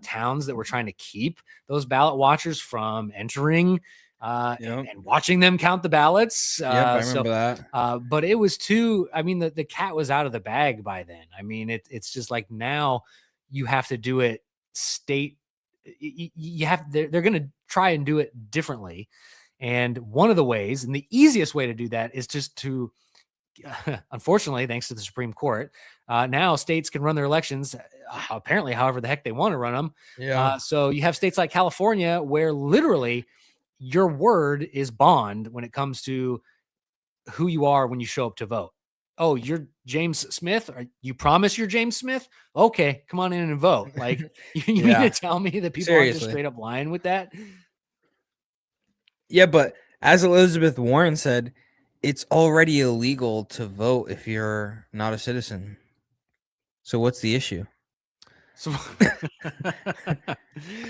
towns that were trying to keep those ballot watchers from entering and watching them count the ballots. I remember that. But it was the cat was out of the bag by then. I mean, it's just like now you have to do it state. They're going to try and do it differently. And one of the ways, and the easiest way to do that, is just to unfortunately, thanks to the Supreme Court, now states can run their elections apparently however the heck they want to run them. Yeah. So you have states like California where literally your word is bond when it comes to who you are when you show up to vote. Oh, you're James Smith? You promise you're James Smith? Okay, come on in and vote. Like, you mean to tell me that people aren't just straight up lying with that? Yeah, but as Elizabeth Warren said, it's already illegal to vote if you're not a citizen. So what's the issue? So what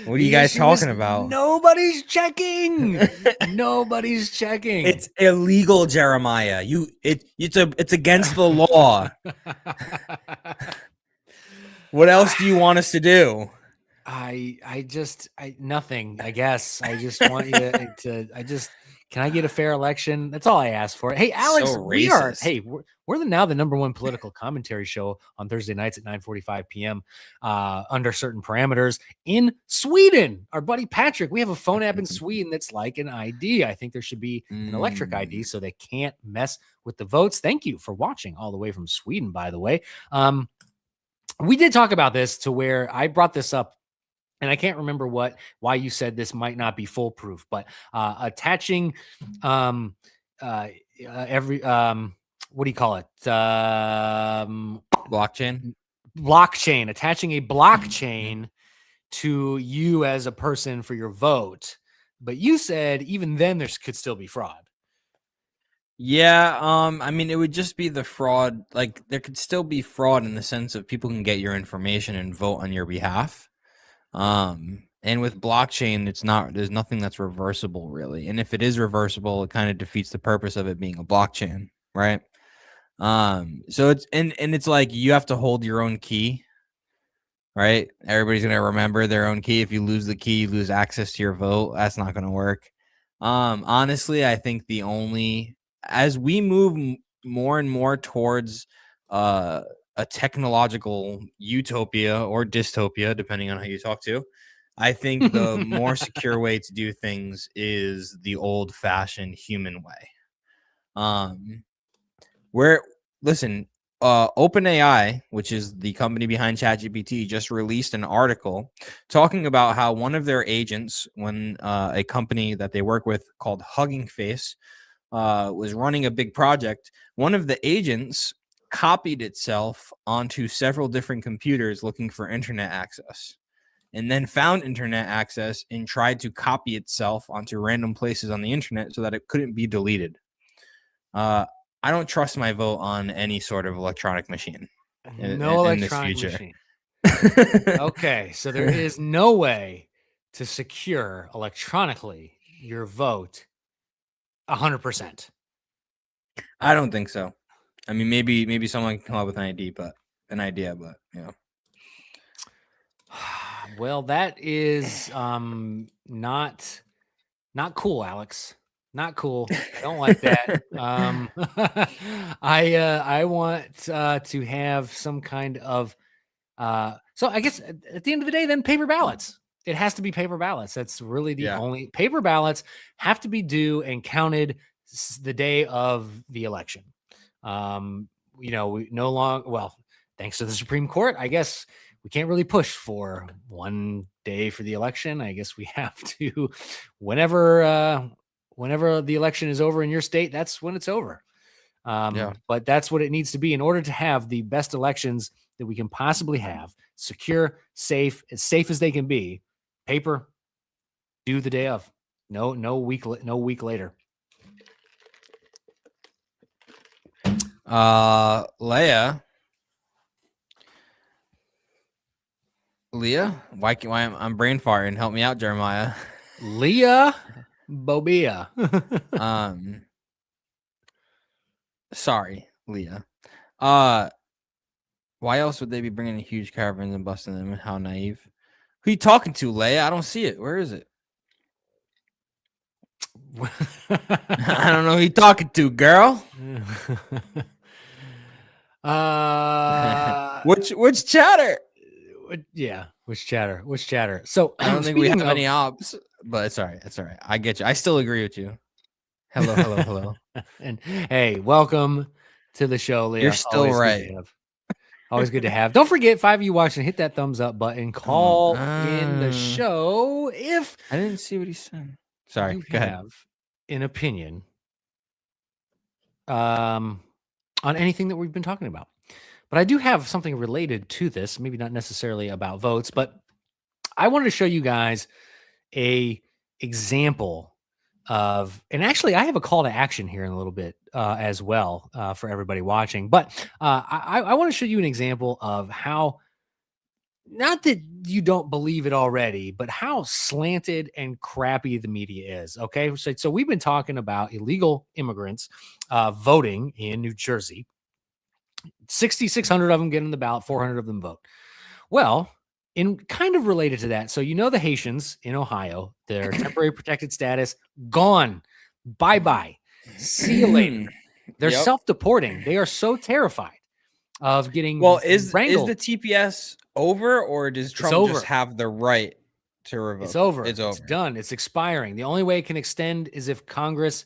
are you guys talking about? Nobody's checking. Nobody's checking. It's illegal, Jeremiah. It's against the law. What else do you want us to do? Nothing. I guess I just want you to. Can I get a fair election? That's all I asked for. Hey, Alex, So we're now the #1 political commentary show on Thursday nights at 9:45 p.m. Under certain parameters in Sweden. Our buddy Patrick, we have a phone app in Sweden that's like an ID. I think there should be an electric ID so they can't mess with the votes. Thank you for watching all the way from Sweden, by the way. We did talk about this to where I brought this up. And I can't remember why you said this might not be foolproof, but attaching what do you call it? Blockchain. Attaching a blockchain to you as a person for your vote. But you said even then there could still be fraud. Yeah, I mean, it would just be the fraud. Like, there could still be fraud in the sense of people can get your information and vote on your behalf. And with blockchain, there's nothing that's reversible really. And if it is reversible, it kind of defeats the purpose of it being a blockchain, right? So it's, and it's like, you have to hold your own key, right? Everybody's going to remember their own key. If you lose the key, you lose access to your vote. That's not going to work. Honestly, I think as we move more and more towards, a technological utopia or dystopia, depending on how you talk to, I think the more secure way to do things is the old-fashioned human way. OpenAI, which is the company behind ChatGPT, just released an article talking about how one of their agents, when a company that they work with called Hugging Face was running a big project, one of the agents copied itself onto several different computers looking for internet access, and then found internet access and tried to copy itself onto random places on the internet so that it couldn't be deleted. I don't trust my vote on any sort of electronic machine in this future. Machine. Okay, so there is no way to secure electronically your vote 100%. I don't think so. I mean, maybe someone can come up with an idea, but you know. Well, that is not cool, Alex. Not cool. I don't like that. I want to have some kind of so I guess at the end of the day, then paper ballots. It has to be paper ballots. That's really the only paper ballots have to be due and counted the day of the election. We no longer, well, thanks to the Supreme Court, I guess we can't really push for one day for the election. I guess we have to, whenever the election is over in your state, that's when it's over. But that's what it needs to be in order to have the best elections that we can possibly have, secure, safe as they can be. Paper, due the day of, no week later. Leah, why I'm brain farting? Help me out, Jeremiah. Leah Bobia. Sorry, Leah. Why else would they be bringing huge caravans and busting them? How naive. Who you talking to, Leia? I don't see it. Where is it? I don't know who you talking to, girl. Which chatter? Yeah, which chatter? So I don't think we have any ops, but it's all right. It's all right. I get you. I still agree with you. Hello. And hey, welcome to the show, Leah. You're still Always good right. to have. Always good to have. Don't forget, 5 of you watching, hit that thumbs up button. Call in the show if I didn't see what he said. Sorry, you go ahead. have an opinion on anything that we've been talking about. But I do have something related to this, maybe not necessarily about votes, but I wanted to show you guys a example of, and actually I have a call to action here in a little bit as well for everybody watching, but I want to show you an example of how, not that you don't believe it already, but how slanted and crappy the media is. Okay. So we've been talking about illegal immigrants voting in New Jersey. 6,600 of them get on the ballot, 400 of them vote. Well, in kind of related to that, so you know the Haitians in Ohio, their temporary protected status, gone. Bye-bye. See you later. They're self-deporting. They are so terrified of getting wrangled. Is the TPS over, or does Trump just have the right to revoke? It's over. It's over. It's done. It's expiring. The only way it can extend is if Congress,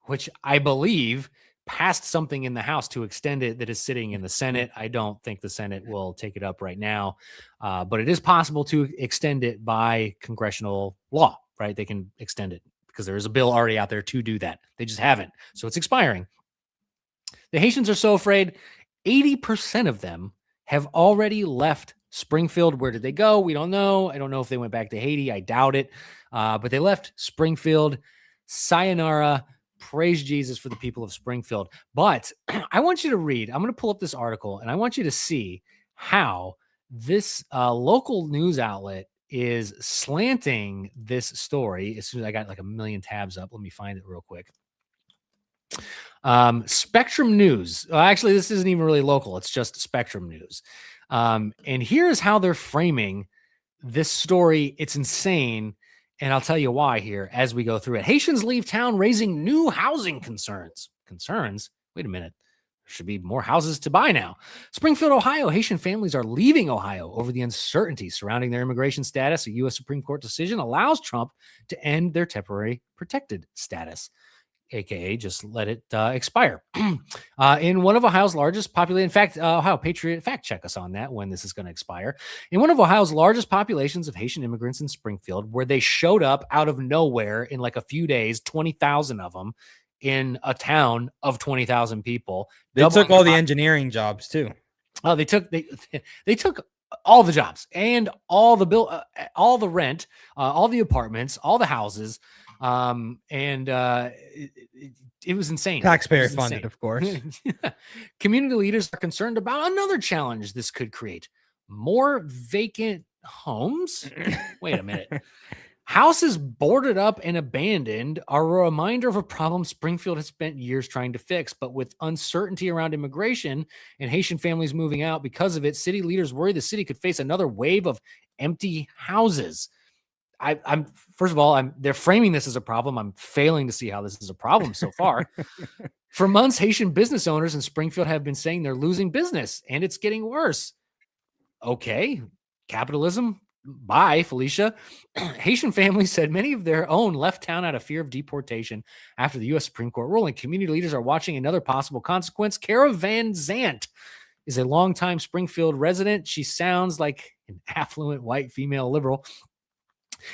which I believe passed something in the House to extend it that is sitting in the Senate. I don't think the Senate will take it up right now, but it is possible to extend it by congressional law, right? They can extend it because there is a bill already out there to do that. They just haven't. So it's expiring. The Haitians are so afraid. 80% of them have already left Springfield. Where did they go? We don't know. I don't know if they went back to Haiti. I doubt it. But they left Springfield. Sayonara. Praise Jesus for the people of Springfield. But I want you to read. I'm going to pull up this article, and I want you to see how this local news outlet is slanting this story. As soon as I got like a million tabs up, let me find it real quick. Spectrum News. Actually, this isn't even really local. It's just Spectrum News. And here's how they're framing this story. It's insane. And I'll tell you why here as we go through it. Haitians leave town raising new housing concerns. Concerns? Wait a minute. There should be more houses to buy now. Springfield, Ohio. Haitian families are leaving Ohio over the uncertainty surrounding their immigration status. A U.S. Supreme Court decision allows Trump to end their temporary protected status, aka just let it expire. In one of Ohio's largest populated, in fact, Ohio Patriot, fact check us on that when this is going to expire. In one of Ohio's largest populations of Haitian immigrants in Springfield, where they showed up out of nowhere in like a few days, 20,000 of them in a town of 20,000 people. They took all the engineering jobs too. Oh, they took all the jobs and all the all the rent, all the apartments, all the houses. It was insane. Taxpayer funded, of course. Community leaders are concerned about another challenge this could create: more vacant homes. Wait a minute. Houses boarded up and abandoned are a reminder of a problem Springfield has spent years trying to fix, but with uncertainty around immigration and Haitian families moving out because of it, city leaders worry the city could face another wave of empty houses. I'm first of all, they're framing this as a problem. I'm failing to see how this is a problem so far. For months, Haitian business owners in Springfield have been saying they're losing business and it's getting worse. Okay, capitalism. Bye, Felicia. Haitian families said many of their own left town out of fear of deportation after the U.S. Supreme Court ruling. Community leaders are watching another possible consequence. Kara Van Zant is a longtime Springfield resident. She sounds like an affluent white female liberal.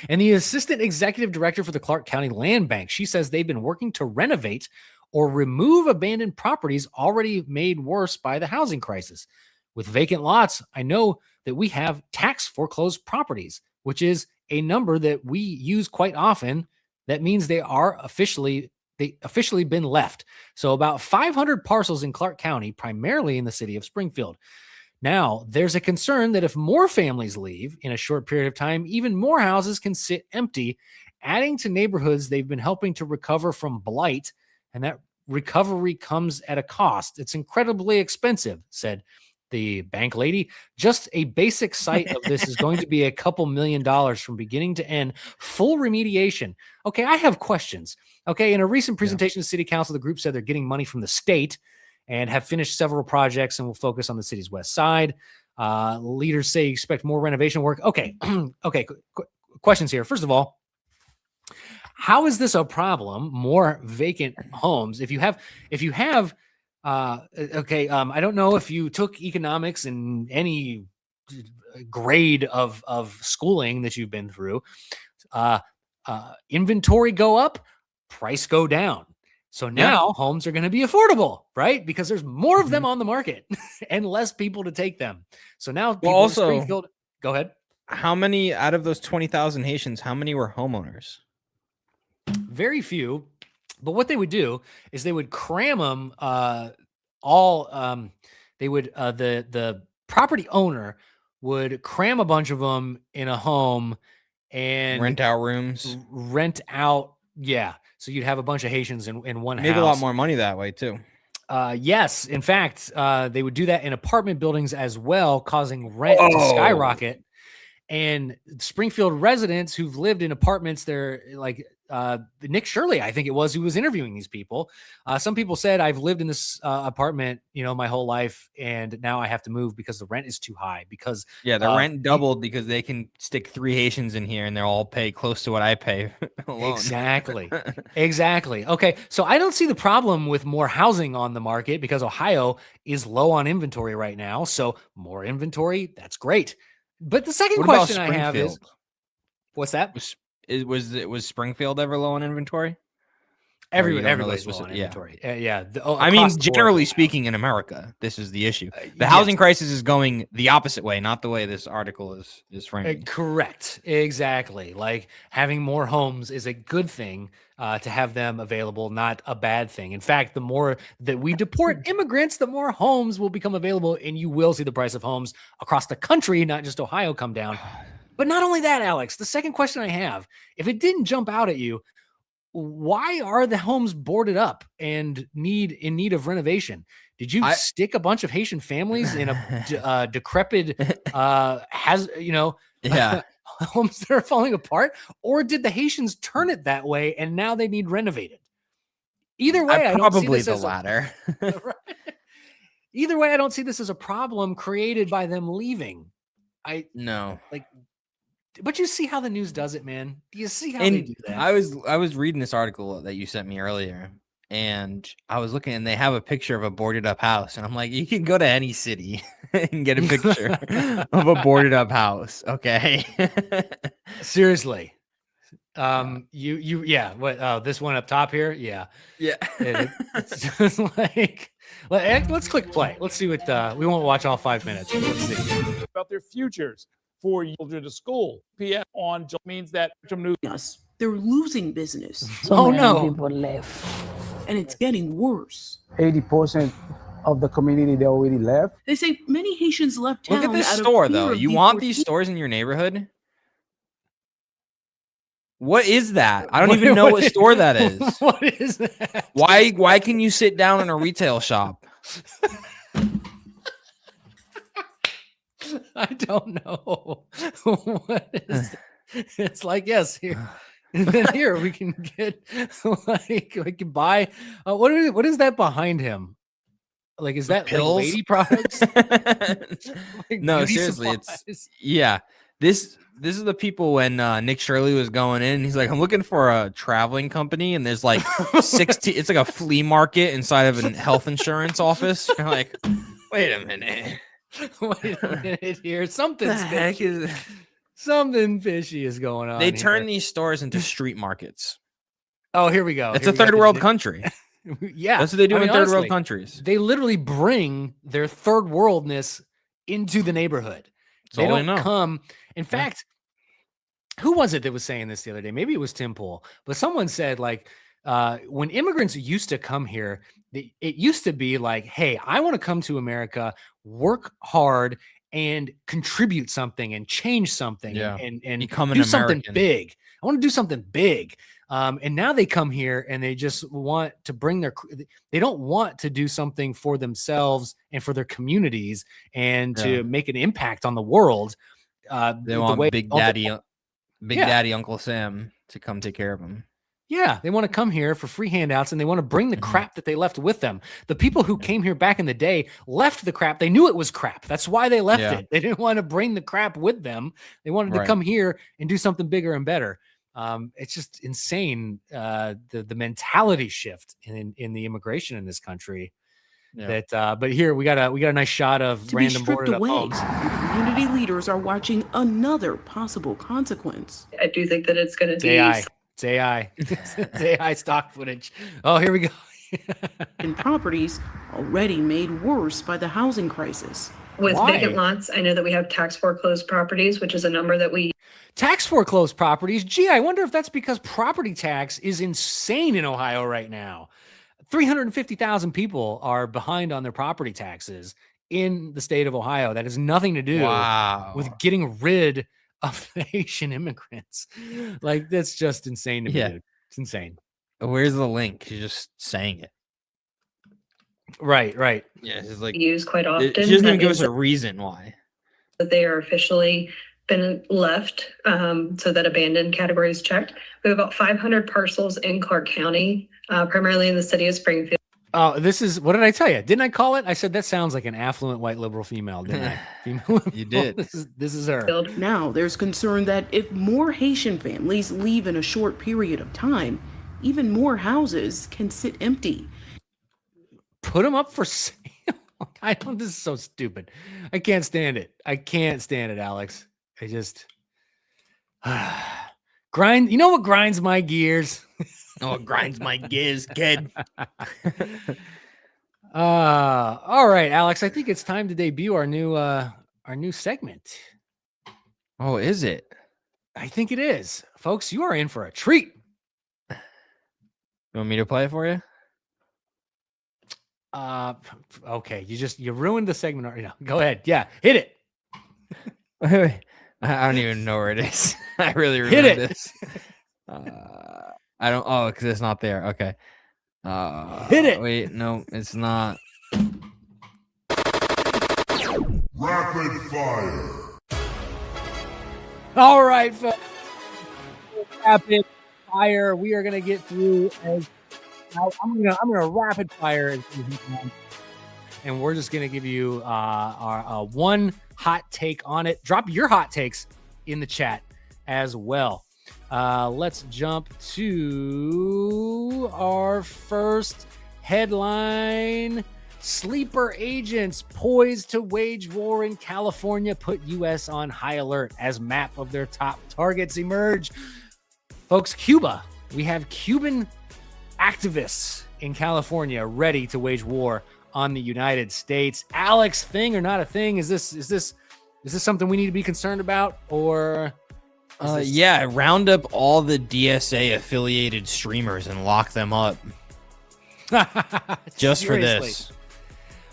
And the assistant executive director for the Clark County Land Bank, she says they've been working to renovate or remove abandoned properties already made worse by the housing crisis. With vacant lots, I know that we have tax foreclosed properties, which is a number that we use quite often. That means they officially been left. So about 500 parcels in Clark County, primarily in the city of Springfield. Now, there's a concern that if more families leave in a short period of time, even more houses can sit empty, adding to neighborhoods they've been helping to recover from blight, and that recovery comes at a cost. It's incredibly expensive, said the bank lady. Just a basic site of this is going to be a couple $1 million from beginning to end, full remediation. Okay, I have questions. Okay, in a recent presentation to City Council, the group said they're getting money from the state and have finished several projects and will focus on the city's west side. Leaders say expect more renovation work. Okay, okay. Questions here. First of all, how is this a problem? More vacant homes. If you have Okay. I don't know if you took economics in any grade of schooling that you've been through. Inventory go up, price go down. So now homes are going to be affordable, right? Because there's more of them on the market and less people to take them. So now people in Springfield, go ahead. How many out of those 20,000 Haitians, how many were homeowners? Very few. But what they would do is they would cram them the property owner would cram a bunch of them in a home and Rent out rooms. Yeah. So you'd have a bunch of Haitians in one house. Make a lot more money that way too. Yes. In fact, they would do that in apartment buildings as well, causing rent to skyrocket. And Springfield residents who've lived in apartments, they're like Nick Shirley, I think it was, who was interviewing these people. Some people said, I've lived in this apartment, my whole life, and now I have to move because the rent is too high. Because the rent doubled because they can stick 3 Haitians in here and they'll all pay close to what I pay alone. Exactly. Exactly. Okay. So I don't see the problem with more housing on the market because Ohio is low on inventory right now. So more inventory, that's great. But the second question I have is, what's that? Was Springfield ever low on inventory? Everybody's low on inventory. I mean, generally speaking, in America, this is the issue. The housing crisis is going the opposite way, not the way this article is framing. Correct. Exactly. Like having more homes is a good thing to have them available, not a bad thing. In fact, the more that we deport immigrants, the more homes will become available, and you will see the price of homes across the country, not just Ohio, come down. But not only that, Alex, the second question I have, if it didn't jump out at you, why are the homes boarded up and in need of renovation? Did you stick a bunch of Haitian families in a decrepit homes that are falling apart, or did the Haitians turn it that way and now they need renovated? Either way, I don't see this as the latter. Either way, I don't see this as a problem created by them leaving. But you see how the news does it, man. Do you see how they do that? I was reading this article that you sent me earlier, and I was looking, and they have a picture of a boarded up house, and I'm like, you can go to any city and get a picture of a boarded up house, okay? Seriously. This one up top here, yeah. It's just like, let's click play. Let's see what we won't watch all 5 minutes. But let's see about their futures. For children to school. PM on means that they're losing business. So many people left, and it's getting worse. 80% of the community they already left. They say many Haitians left town. Look at this store, though. You want these stores in your neighborhood? What is that? I don't even know what store that is. What is that? Why can you sit down in a retail shop? I don't know. What is it? It's like, yes, here. And then here we can get we can buy what is that behind him? Like, is that pills? Like lady products? No, seriously, supplies? This is the people when Nick Shirley was going in. He's like, I'm looking for a traveling company, and there's like 16. It's like a flea market inside of a health insurance office. You're like, wait a minute. Wait a minute here. Something fishy is going on. They turn these stores into street markets. Oh, here we go. It's a third world country. Yeah. That's what they do in third world countries. They literally bring their third worldness into the neighborhood. They don't come. In fact, who was it that was saying this the other day? Maybe it was Tim Pool, but someone said, like, when immigrants used to come here, it used to be like, hey, I want to come to America, work hard, and contribute something and change something and become do something big. I want to do something big. And now they come here and they just want to they don't want to do something for themselves and for their communities and to make an impact on the world. They want Big Daddy Uncle Sam to come take care of them. Yeah, they want to come here for free handouts, and they want to bring the crap that they left with them. The people who came here back in the day left the crap. They knew it was crap. That's why they left it. They didn't want to bring the crap with them. They wanted to come here and do something bigger and better. It's just insane, the mentality shift in the immigration in this country. But here we got a nice shot of To be random stripped boarded up away, homes. community leaders are watching another possible consequence. I do think that it's going to It's be AI. It's AI. It's AI stock footage. Oh, here we go. And properties already made worse by the housing crisis. with Why? vacant lots. I know that we have tax foreclosed properties, which is a number that we Tax foreclosed properties. Gee, I wonder if that's because property tax is insane in Ohio right now. 350,000 people are behind on their property taxes in the state of Ohio. That has nothing to do with getting rid of the Haitian immigrants. Like, that's just insane to me. Yeah. Dude. It's insane. Where's the link? She's just saying it. Right, right. Yeah, it's like use quite often. she doesn't That even give means us a reason why. that they are officially been left, so that abandoned category is checked. We have about 500 parcels in Clark County, primarily in the city of Springfield. Oh, this is, what did I tell you? Didn't I call it? I said that sounds like an affluent white liberal female, didn't I? Female You did. This is her. Now there's concern that if more Haitian families leave in a short period of time, even more houses can sit empty. Put them up for sale. I don't, this is so stupid. I can't stand it. I can't stand it, Alex. I just grind. You know what grinds my gears? Oh, it grinds my gears, kid. All right, Alex. I think it's time to debut our new segment. Oh, is it? I think it is, folks. You are in for a treat. You want me to play it for you? Okay. You ruined the segment already. No, go ahead. Yeah, hit it. Wait. I don't even know where it is. I really Hit remember it. this. I don't. Oh, because it's not there. Okay. Hit it. Wait, no, it's not. Rapid fire. All right, folks. Rapid fire. We are gonna get through as now. I'm gonna rapid fire as soon as we can. And we're just gonna give you our one hot take on it. Drop your hot takes in the chat as well. Let's jump to our first headline. Sleeper agents poised to wage war in California put U.S. on high alert as map of their top targets emerge. Folks, Cuba. We have Cuban activists in California ready to wage war on the United States. Alex, thing or not a thing? Is this something we need to be concerned about, or? Yeah, round up all the DSA affiliated streamers and lock them up. Just for this.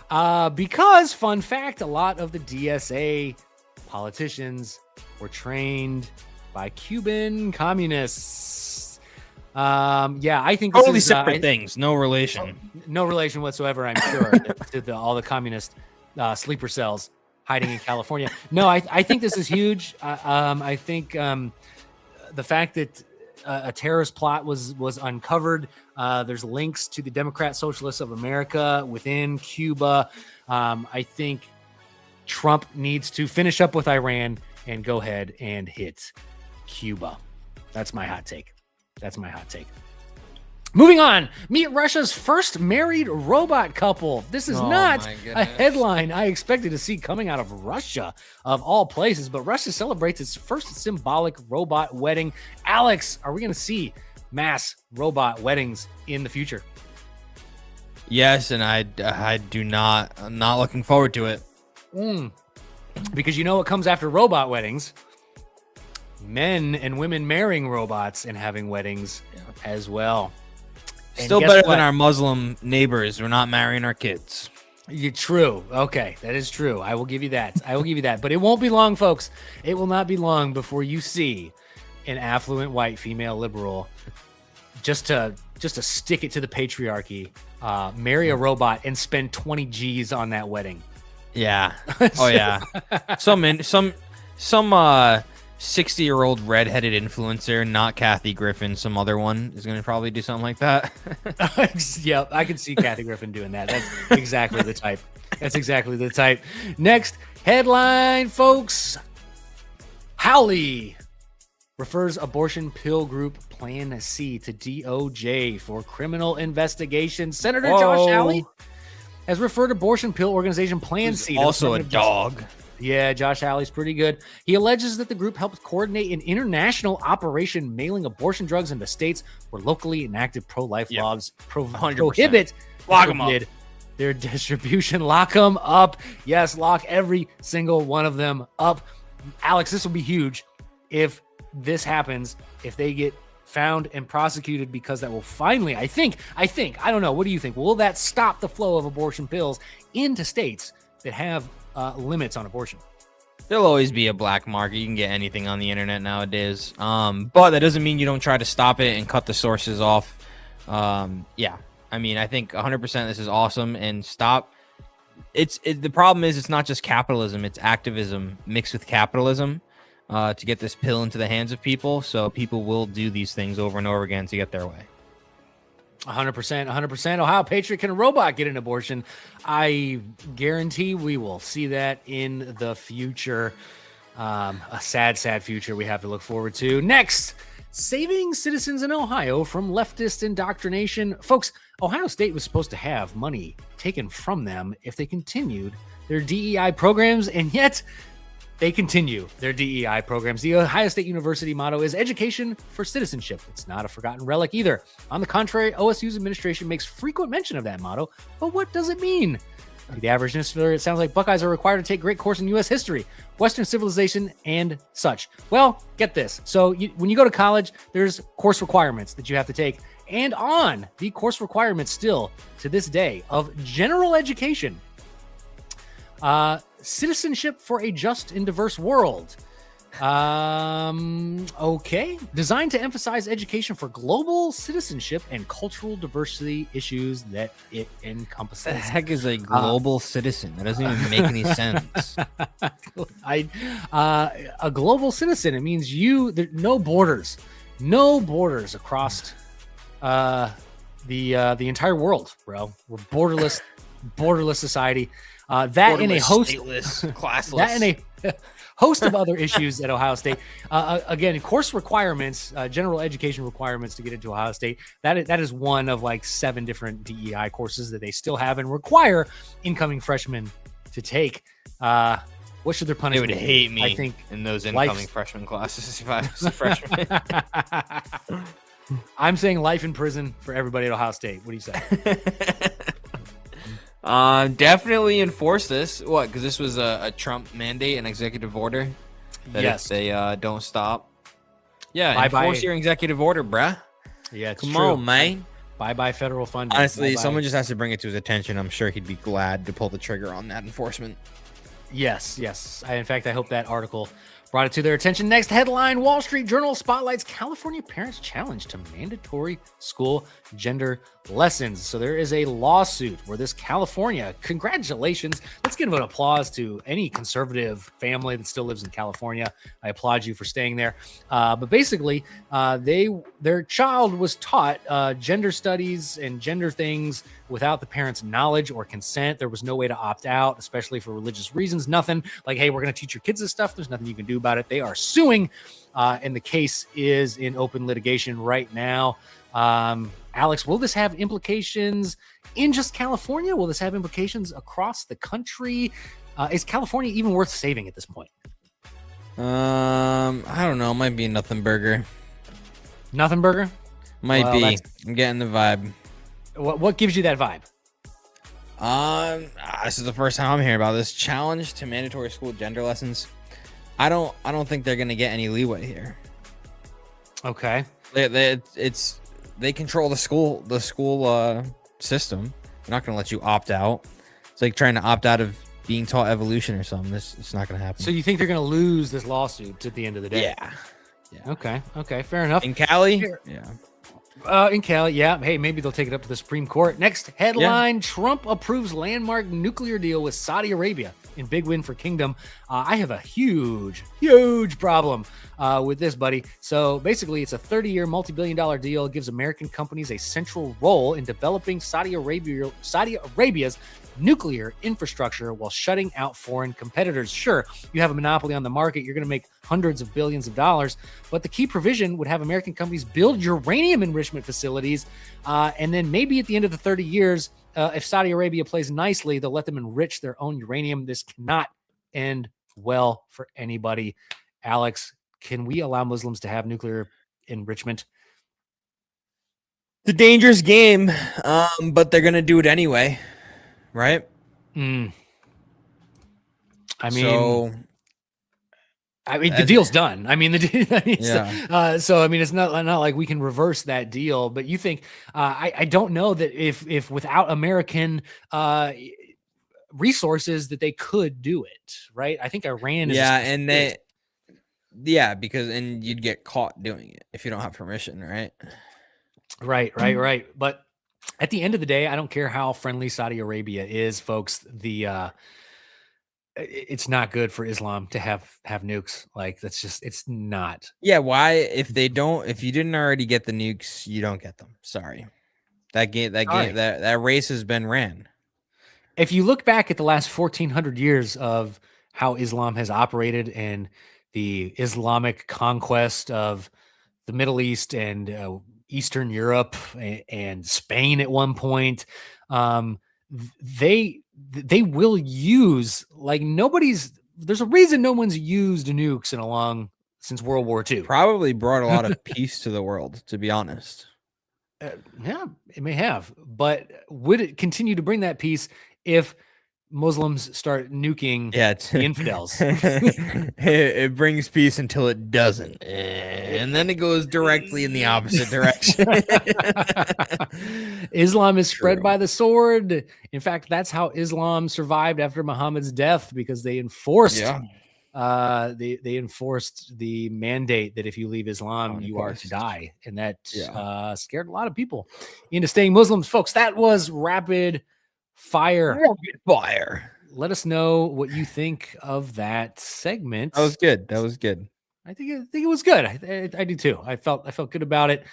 Because, fun fact, a lot of the DSA politicians were trained by Cuban communists. Yeah, I think this Totally is separate things. No relation. No relation whatsoever, I'm sure, to all the communist sleeper cells hiding in California. No, I think this is huge. I think the fact that a terrorist plot was uncovered. There's links to the Democrat Socialists of America within Cuba. I think Trump needs to finish up with Iran and go ahead and hit Cuba. That's my hot take. Moving on, meet Russia's first married robot couple. This is not a headline I expected to see coming out of Russia, of all places, but Russia celebrates its first symbolic robot wedding. Alex, are we going to see mass robot weddings in the future? Yes, and I do not. I'm not looking forward to it. Because you know what comes after robot weddings? Men and women marrying robots and having weddings as well. Still better than our Muslim neighbors. We're not marrying our kids. You're true. Okay, that is true. I will give you that. But it won't be long, folks. It will not be long before you see an affluent white female liberal just to stick it to the patriarchy, marry a robot and spend 20 G's on that wedding. Yeah. Oh yeah. Some 60-year-old redheaded influencer, not Kathy Griffin, some other one is going to probably do something like that. Yep, I can see Kathy Griffin doing that. That's exactly the type. Next headline, folks. Hawley refers abortion pill group Plan C to DOJ for criminal investigation. Senator Josh Hawley has referred abortion pill organization Plan C. Also a dog. Yeah, Josh Hawley's pretty good. He alleges that the group helped coordinate an international operation mailing abortion drugs into states where locally enacted pro-life laws prohibit Lock 'em up. their distribution. Lock them up. Yes, lock every single one of them up. Alex, this will be huge if this happens, if they get found and prosecuted, because that will finally, I think, I don't know. What do you think? Will that stop the flow of abortion pills into states that have limits on abortion? There'll always be a black market. You can get anything on the internet nowadays. But that doesn't mean you don't try to stop it and cut the sources off. Yeah. I mean, I think 100% this is awesome, and stop. The problem is it's not just capitalism, it's activism mixed with capitalism to get this pill into the hands of people. So people will do these things over and over again to get their way. 100%. Ohio Patriot, can a robot get an abortion? I guarantee we will see that in the future. A sad future we have to look forward to. Next, saving citizens in Ohio from leftist indoctrination. Folks, Ohio State was supposed to have money taken from them if they continued their DEI programs, and yet they continue their DEI programs. The Ohio State University motto is education for citizenship. It's not a forgotten relic either. On the contrary, OSU's administration makes frequent mention of that motto, but what does it mean? To the average listener, it sounds like Buckeyes are required to take great course in U.S. history, Western civilization, and such. Well, get this. So when you go to college, there's course requirements that you have to take. And on the course requirements still to this day of general education, citizenship for a just and diverse world. Okay. Designed to emphasize education for global citizenship and cultural diversity issues that it encompasses. The heck is a global citizen? That doesn't even make any sense. A global citizen, it means no borders across the entire world, bro. We're borderless society. That in a host, stateless, classless. That in a host of other issues at Ohio State. Again, course requirements, general education requirements to get into Ohio State. That is one of like 7 different DEI courses that they still have and require incoming freshmen to take. What should their punishment be? They would hate me, I think, in those incoming freshman classes if I was a freshman. I'm saying life in prison for everybody at Ohio State. What do you say? Definitely enforce this. What? Because this was a Trump mandate, an executive order. That Yes. if they don't stop. Yeah, Bye-bye. enforce your executive order, bruh. Yeah, it's Come true. on, man. Bye federal funding. Honestly, Bye-bye. someone just has to bring it to his attention. I'm sure he'd be glad to pull the trigger on that enforcement. Yes. In fact, I hope that article brought it to their attention. Next headline, Wall Street Journal spotlights California parents' challenge to mandatory school gender lessons. So there is a lawsuit where this California, congratulations. Let's give an applause to any conservative family that still lives in California. I applaud you for staying there. But basically, their child was taught gender studies and gender things without the parents' knowledge or consent. There was no way to opt out, especially for religious reasons. Nothing like, hey, we're going to teach your kids this stuff. There's nothing you can do about it. They are suing, and the case is in open litigation right now. Alex, will this have implications in just California? Will this have implications across the country? Is California even worth saving at this point? I don't know. It might be a nothing burger. Nothing burger? Might Well, be. I'm getting the vibe. What gives you that vibe? This is the first time I'm hearing about this challenge to mandatory school gender lessons. I don't think they're gonna get any leeway here. Okay. They control the school system. They're not gonna let you opt out. It's like trying to opt out of being taught evolution or something. It's not gonna happen. So you think they're going to lose this lawsuit at the end of the day? Yeah. Okay. Fair enough. In Cali? Yeah. In Cali, yeah. Hey, maybe they'll take it up to the Supreme Court. Next headline, Trump approves landmark nuclear deal with Saudi Arabia in big win for Kingdom. I have a huge problem with this, buddy. So basically, it's a 30-year, multi-billion-dollar deal. It gives American companies a central role in developing Saudi Arabia's nuclear infrastructure while shutting out foreign competitors. Sure, you have a monopoly on the market. You're going to make hundreds of billions of dollars, but the key provision would have American companies build uranium enrichment facilities. And then maybe at the end of the 30 years, if Saudi Arabia plays nicely, they'll let them enrich their own uranium. This cannot end well for anybody. Alex, can we allow Muslims to have nuclear enrichment? It's a dangerous game, but they're going to do it anyway, right? I mean, the deal's done. I mean, yeah. So I mean, it's not like we can reverse that deal. But you think I don't know that if without American resources that they could do it, right? I think Iran is because you'd get caught doing it if you don't have permission, right? Right. But at the end of the day, I don't care how friendly Saudi Arabia is, folks. It's not good for Islam to have nukes. Like it's not. Yeah. Why? If you didn't already get the nukes, you don't get them. Sorry. That race has been ran. If you look back at the last 1400 years of how Islam has operated and the Islamic conquest of the Middle East and Eastern Europe and Spain at one point, they will use there's a reason no one's used nukes since World War II. Probably brought a lot of peace to the world, to be honest. Yeah, it may have, but would it continue to bring that peace if Muslims start nuking the infidels? It brings peace until it doesn't, and then it goes directly in the opposite direction. Islam is spread by the sword. In fact, that's how Islam survived after Muhammad's death, because they enforced they enforced the mandate that if you leave Islam, you are to die, and that scared a lot of people into staying Muslims. Folks, that was rapid fire. Let us know what you think of that segment. That was good. I think it was good. I do too. I felt good about it.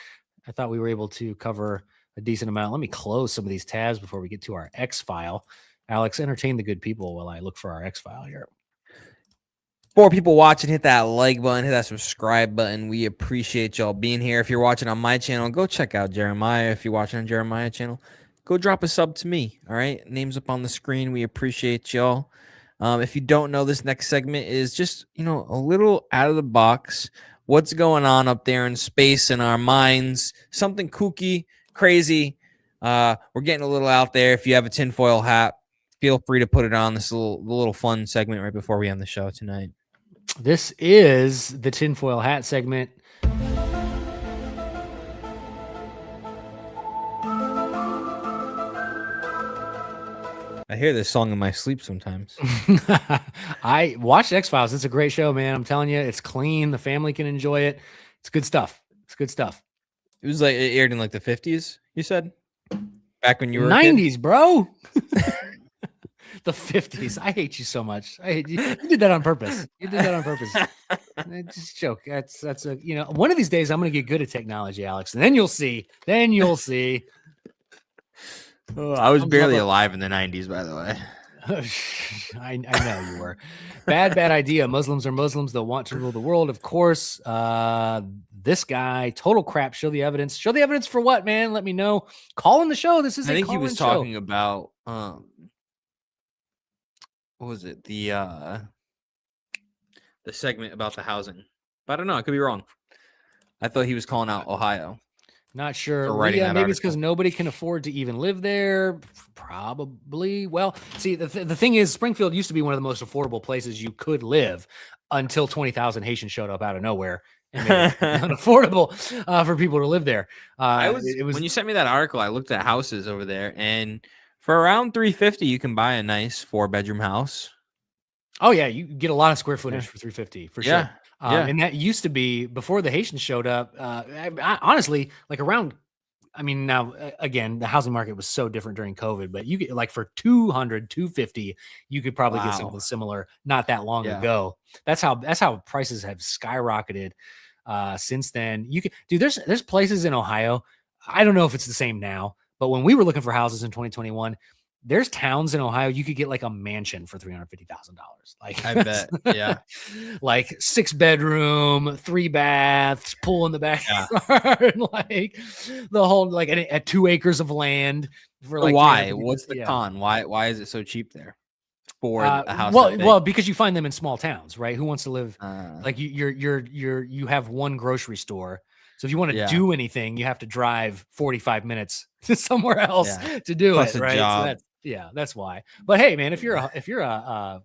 I thought we were able to cover a decent amount. Let me close some of these tabs before we get to our X file. Alex, entertain the good people while I look for our X file here. For people watching, hit that like button, hit that subscribe button. We appreciate y'all being here. If you're watching on my channel, go check out Jeremiah. If you're watching on Jeremiah's channel, go drop a sub to me. All right. Name's up on the screen. We appreciate y'all. If you don't know, this next segment is just, a little out of the box. What's going on up there in space in our minds? Something kooky, crazy. We're getting a little out there. If you have a tinfoil hat, feel free to put it on. This little fun segment right before we end the show tonight. This is the tinfoil hat segment. I hear this song in my sleep sometimes. I watched X-Files. It's a great show, man. I'm telling you, it's clean. The family can enjoy it. It's good stuff. It was it aired in the 50s, you said? Back when you were 90s, bro. The 50s. I hate you so much. I hate you. You did that on purpose. Just a joke. That's one of these days I'm going to get good at technology, Alex, and then you'll see. Oh, I was barely alive in the 90s, by the way. I know you were. Bad idea. Muslims are Muslims. They'll want to rule the world, of course. This guy, total crap. Show the evidence. Show the evidence for what, man? Let me know. Call in the show. This is I think he was talking about what was it? The segment about the housing. But I don't know. I could be wrong. I thought he was calling out Ohio. Not sure. Maybe it's because nobody can afford to even live there. Probably. Well, see, the thing is, Springfield used to be one of the most affordable places you could live until 20,000 Haitians showed up out of nowhere and made it unaffordable for people to live there. When you sent me that article, I looked at houses over there, and for around $350, you can buy a nice 4-bedroom house. Oh yeah, you get a lot of square footage for $350 for sure. And that used to be before the Haitians showed up. Honestly, around. I mean, now again, the housing market was so different during COVID, but you get for $200-$250, you could probably get something similar not that long ago. That's how prices have skyrocketed since then. There's places in Ohio. I don't know if it's the same now, but when we were looking for houses in 2021, there's towns in Ohio you could get like a mansion for $350,000. Like I bet. Yeah. like 6-bedroom, 3 baths, pool in the backyard, like the whole like at 2 acres of land for like why? $350,000. What's the con? Why is it so cheap there for a house? Well, because you find them in small towns, right? Who wants to live like you have one grocery store. So if you want to do anything, you have to drive 45 minutes to somewhere else to do Plus it, a right? job. So that's why. But hey, man, if you're a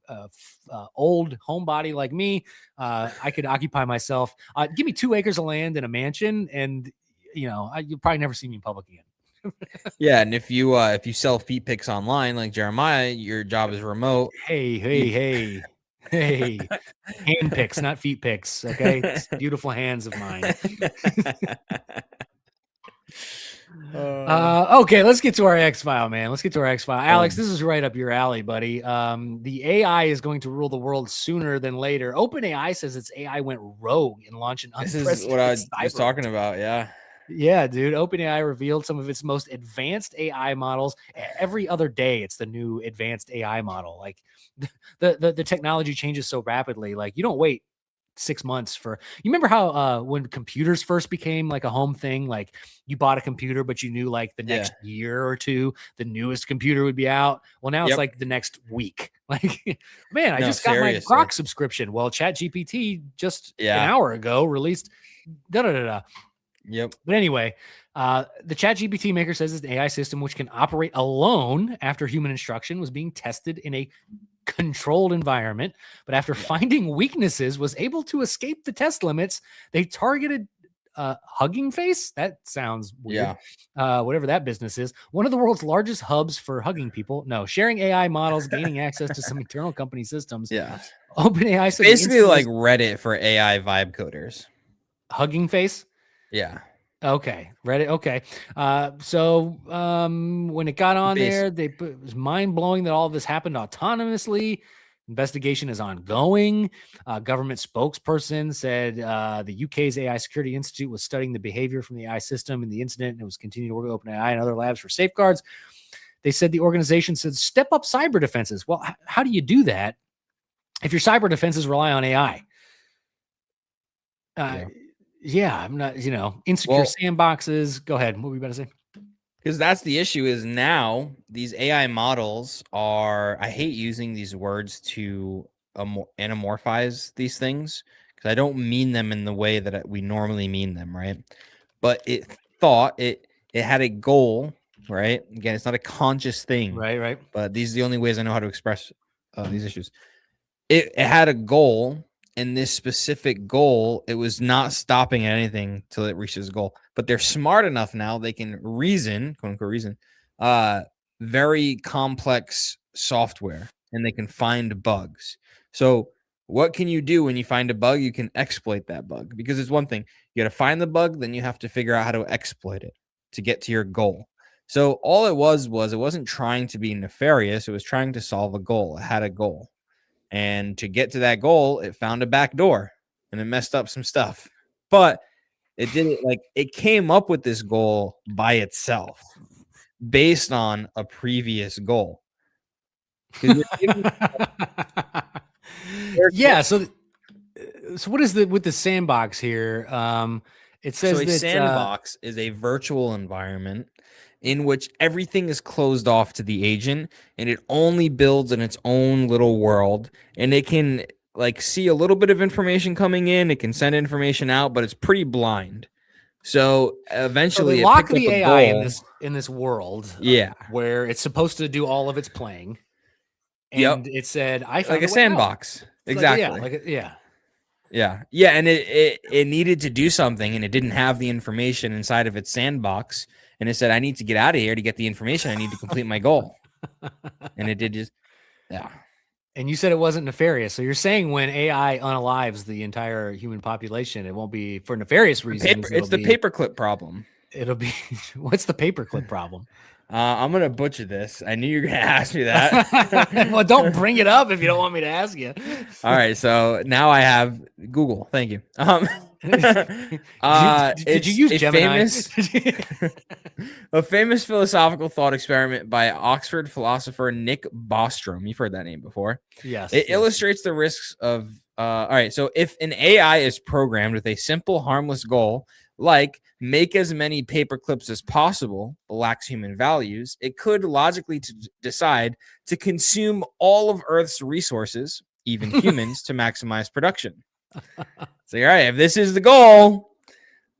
old homebody like me, I could occupy myself. Give me 2 acres of land and a mansion, and you'll probably never see me in public again. Yeah, and if you sell feet pics online like Jeremiah, your job is remote. Hey. Hand picks, not feet picks. Okay. It's beautiful hands of mine. Okay, let's get to our X file, man. Let's get to our X file. Alex, this is right up your alley, buddy. The AI is going to rule the world sooner than later. OpenAI says its AI went rogue and launched an unprecedented. This is what I was talking about. Yeah. Yeah, dude. OpenAI revealed some of its most advanced AI models. Every other day, it's the new advanced AI model. Like the technology changes so rapidly. Like you don't wait 6 months for. You remember how when computers first became like a home thing, like you bought a computer, but you knew like the next year or two, the newest computer would be out. Well, now it's like the next week. Like, man, I just got my Grok subscription. Well, ChatGPT just an hour ago released. Yep. But anyway, the ChatGPT maker says it's an AI system which can operate alone after human instruction was being tested in a controlled environment. But after finding weaknesses, was able to escape the test limits. They targeted Hugging Face. That sounds weird. Whatever that business is. One of the world's largest hubs for hugging people. No, sharing AI models, gaining access to some internal company systems. Yeah. OpenAI said basically like Reddit for AI vibe coders. Hugging Face. Yeah. Okay. Reddit. Okay. So when it got on there, it was mind blowing that all of this happened autonomously. Investigation is ongoing. Government spokesperson said the UK's AI Security Institute was studying the behavior from the AI system in the incident and was continuing to work with OpenAI and other labs for safeguards. They said the organization said step up cyber defenses. Well, how do you do that if your cyber defenses rely on AI? Yeah, I'm not, insecure sandboxes. Go ahead. What were you about to say? Because that's the issue is now these AI models are, I hate using these words to anamorphize these things because I don't mean them in the way that we normally mean them, right? But it thought it had a goal, right? Again, it's not a conscious thing. Right. But these are the only ways I know how to express these issues. It had a goal. And this specific goal, it was not stopping at anything till it reaches goal. But they're smart enough now; they can reason, quote unquote, reason, very complex software, and they can find bugs. So, what can you do when you find a bug? You can exploit that bug because it's one thing you got to find the bug, then you have to figure out how to exploit it to get to your goal. So, all it was it wasn't trying to be nefarious; it was trying to solve a goal. It had a goal. And to get to that goal, it found a back door and it messed up some stuff. But it didn't it came up with this goal by itself based on a previous goal. Yeah. So what is with the sandbox here? It says a sandbox is a virtual environment in which everything is closed off to the agent and it only builds in its own little world, and it can see a little bit of information coming in, it can send information out, but it's pretty blind. So eventually they lock the AI in this world where it's supposed to do all of its playing, and it said I found like a sandbox. Exactly. Yeah, and it needed to do something, and it didn't have the information inside of its sandbox, and it said, "I need to get out of here to get the information. I need to complete my goal." And it did just, And you said it wasn't nefarious, so you're saying when AI unalives the entire human population, it won't be for nefarious reasons. It's the paperclip problem. It'll be what's the paperclip problem? I'm gonna butcher this. I knew you were gonna ask me that. Well, don't bring it up if you don't want me to ask you. All right, so now I have Google. Thank you. Did you use Gemini? A famous philosophical thought experiment by Oxford philosopher Nick Bostrom. You've heard that name before. Yes. It illustrates the risks of. All right, so if an AI is programmed with a simple, harmless goal, like make as many paper clips as possible, but lacks human values, it could logically decide to consume all of Earth's resources, even humans, to maximize production. So, all right, if this is the goal,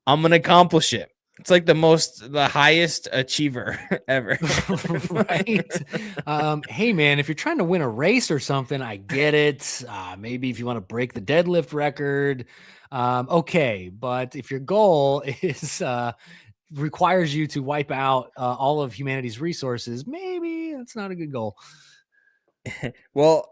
I'm going to accomplish it. It's like the highest achiever ever. Right. Hey, man, if you're trying to win a race or something, I get it. Maybe if you want to break the deadlift record. Okay. But if your goal is requires you to wipe out all of humanity's resources, maybe that's not a good goal. Well,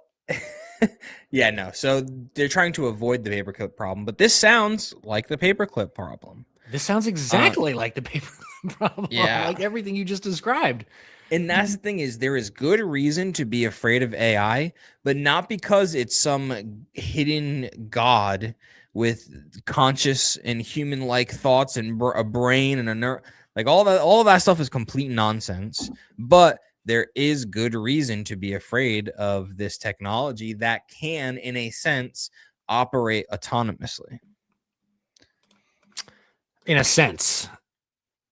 yeah, no. So they're trying to avoid the paperclip problem, but this sounds like the paperclip problem. This sounds exactly like the paper problem. Yeah. Like everything you just described. And that's the thing is there is good reason to be afraid of AI, but not because it's some hidden god with conscious and human-like thoughts and a brain and a nerve. Like all of that stuff is complete nonsense. But there is good reason to be afraid of this technology that can, in a sense, operate autonomously. In a sense,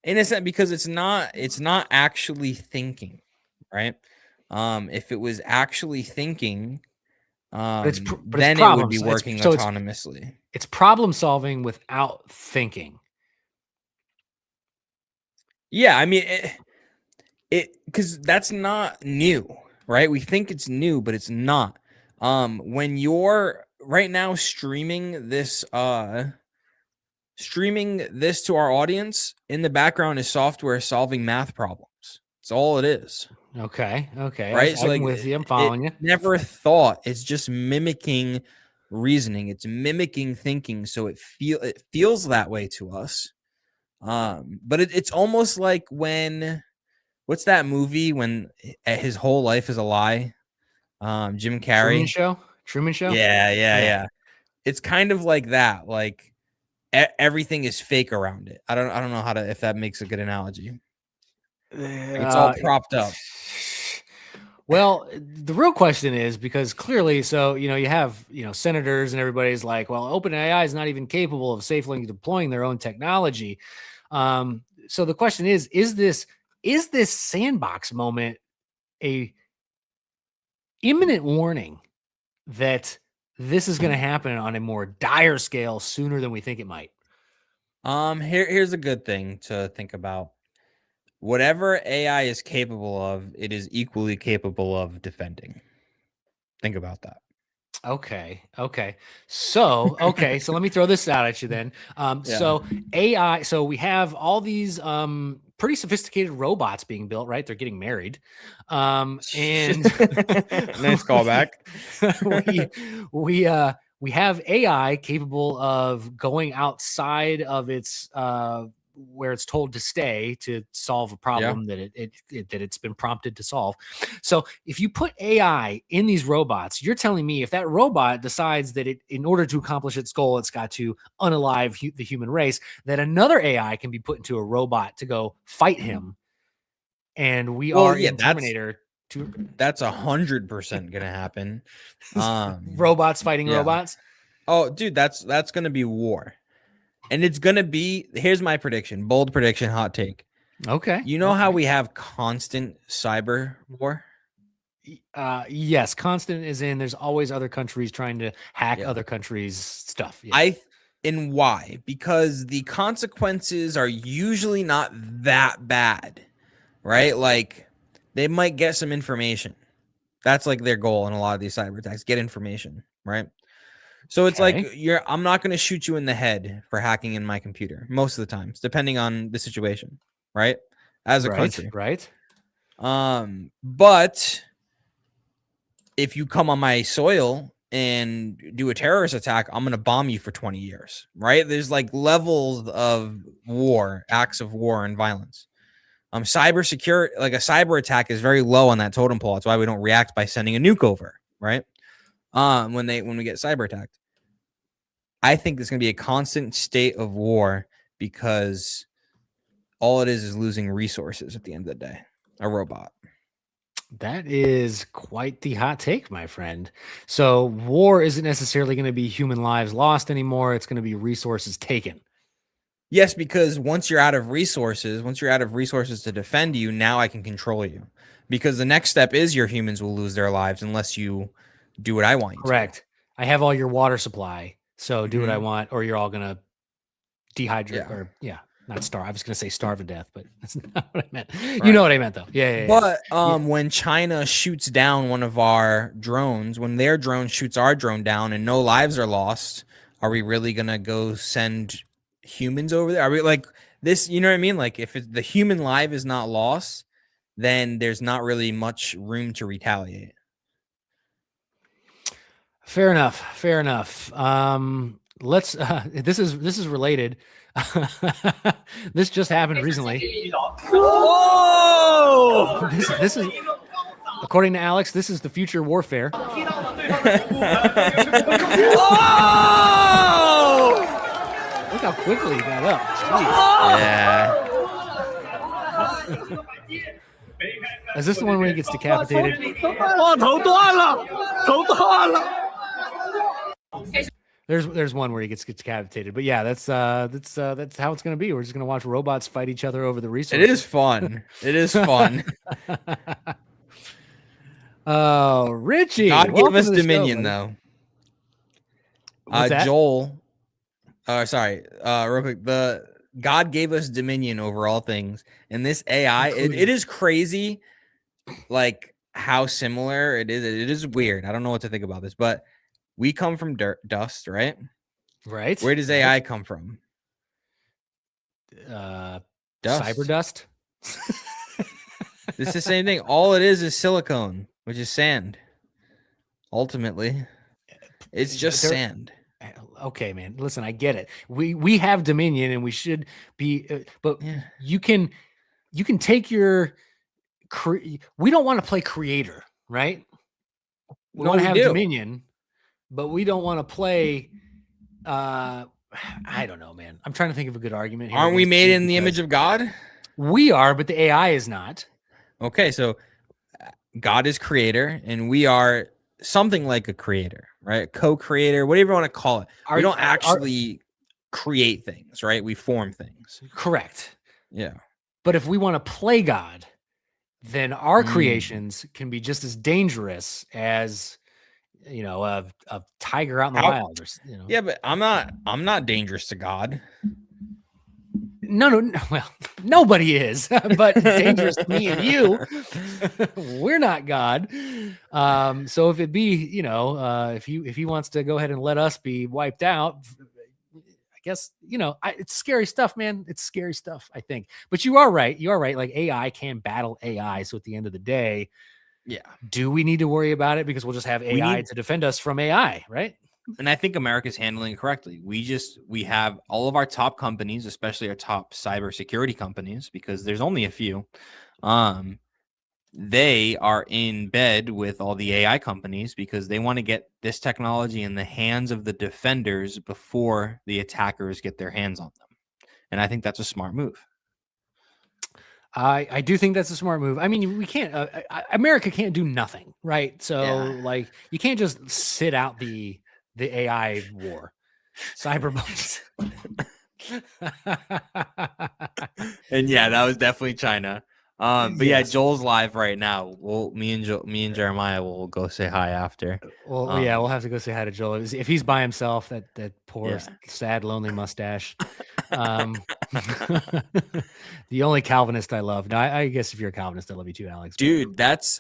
because it's not actually thinking, right? If it was actually thinking, then it would be working autonomously. It's problem solving without thinking. Yeah, I mean it because that's not new, right? We think it's new, but it's not. When you're right now streaming this to our audience, in the background is software solving math problems. That's all it is. Okay. Right. So I'm with you. I'm following you. Never thought. It's just mimicking reasoning. It's mimicking thinking. So it feels that way to us. But it's almost like what's that movie when his whole life is a lie? Jim Carrey. Truman Show. Yeah. It's kind of like that. Like everything is fake around it. I don't know if that makes a good analogy. It's all propped up. Well, the real question is because clearly, so you have senators and everybody's like, well, OpenAI is not even capable of safely deploying their own technology. So the question is this sandbox moment a imminent warning that this is going to happen on a more dire scale sooner than we think it might? Here's a good thing to think about. Whatever AI is capable of, it is equally capable of defending. Think about that. Okay. So let me throw this out at you then. So AI, so we have all these pretty sophisticated robots being built, right? They're getting married. And nice callback. we have AI capable of going outside of its where it's told to stay to solve a problem that it's been prompted to solve. So if you put AI in these robots, you're telling me if that robot decides that in order to accomplish its goal, it's got to unalive the human race, that another AI can be put into a robot to go fight him. And we are in Terminator. That's 100% gonna happen. Robots fighting robots. Oh, dude, that's gonna be war. And it's going to be, here's my prediction, bold prediction, hot take. Okay. You know how we have constant cyber war? Yes. Constant is in, there's always other countries trying to hack other countries' stuff. Yeah. And why? Because the consequences are usually not that bad, right? Like they might get some information. That's like their goal in a lot of these cyber attacks, get information, right? So it's like I'm not going to shoot you in the head for hacking in my computer most of the times, depending on the situation, right? As a country, right? But if you come on my soil and do a terrorist attack, I'm going to bomb you for 20 years, right? There's like levels of war, acts of war and violence. Cyber secure, like a cyber attack is very low on that totem pole. That's why we don't react by sending a nuke over, right? When we get cyber attacked. I think there's going to be a constant state of war because all it is losing resources at the end of the day. A robot. That is quite the hot take, my friend. So war isn't necessarily going to be human lives lost anymore. It's going to be resources taken. Yes, because once you're out of resources to defend you, now I can control you. Because the next step is your humans will lose their lives unless you do what I want you Correct. to. I have all your water supply, so do what I want, or you're all going to dehydrate or not starve. I was going to say starve to death, but that's not what I meant. Right. You know what I meant, though. Yeah. But when China shoots down one of our drones, when their drone shoots our drone down and no lives are lost, are we really going to go send humans over there? Are we like this? You know what I mean? Like if the human life is not lost, then there's not really much room to retaliate. Fair enough. Let's. This is related. This just happened recently. Whoa! This is, according to Alex, this is the future warfare. Whoa! Look how quickly he got up. Yeah. Is this the one where he gets decapitated? There's one where he gets decapitated, but yeah, that's how it's gonna be. We're just gonna watch robots fight each other over the resources. It is fun. It is fun. Oh, Richie! God gave us dominion, though. Joel. Real quick. The God gave us dominion over all things, and this AI, it is crazy, like how similar it is. It is weird. I don't know what to think about this, but. We come from dust, right? Right. Where does AI come from? Dust. Dust. Cyber dust. It's the same thing. All it is silicone, which is sand. Ultimately, it's just sand. Okay, man. Listen, I get it. We have dominion, and we should be. But you can take your. We don't want to play creator, right? We want to have dominion. But we don't want to play. I don't know, man. I'm trying to think of a good argument here. Aren't we made in the image of God? We are, but the AI is not. Okay, so God is creator, and we are something like a creator, right? Co-creator, whatever you want to call it. We don't actually create things, right? We form things. Correct. Yeah. But if we want to play God, then our creations can be just as dangerous as. A tiger out in the wild. Yeah, but I'm not dangerous to God. No. Well, nobody is, but dangerous to me and you. We're not God. So if it be, if he wants to go ahead and let us be wiped out, I guess, it's scary stuff, man. It's scary stuff, I think. But you are right. Like AI can battle AI. So at the end of the day, yeah. Do we need to worry about it because we'll just have AI to defend us from AI, right? And I think America's handling it correctly. We have all of our top companies, especially our top cybersecurity companies, because there's only a few. They are in bed with all the AI companies because they want to get this technology in the hands of the defenders before the attackers get their hands on them. And I think that's a smart move. I do think that's a smart move. I mean, we can't. America can't do nothing, right? So, like, you can't just sit out the AI war, cyberbulls. And that was definitely China. But yes. Joel's live right now. Me and Jeremiah will go say hi after. Well, we'll have to go say hi to Joel if he's by himself. That poor, sad, lonely mustache. The only Calvinist I love. Now, I guess if you're a Calvinist, I love you too, Alex. Dude, that's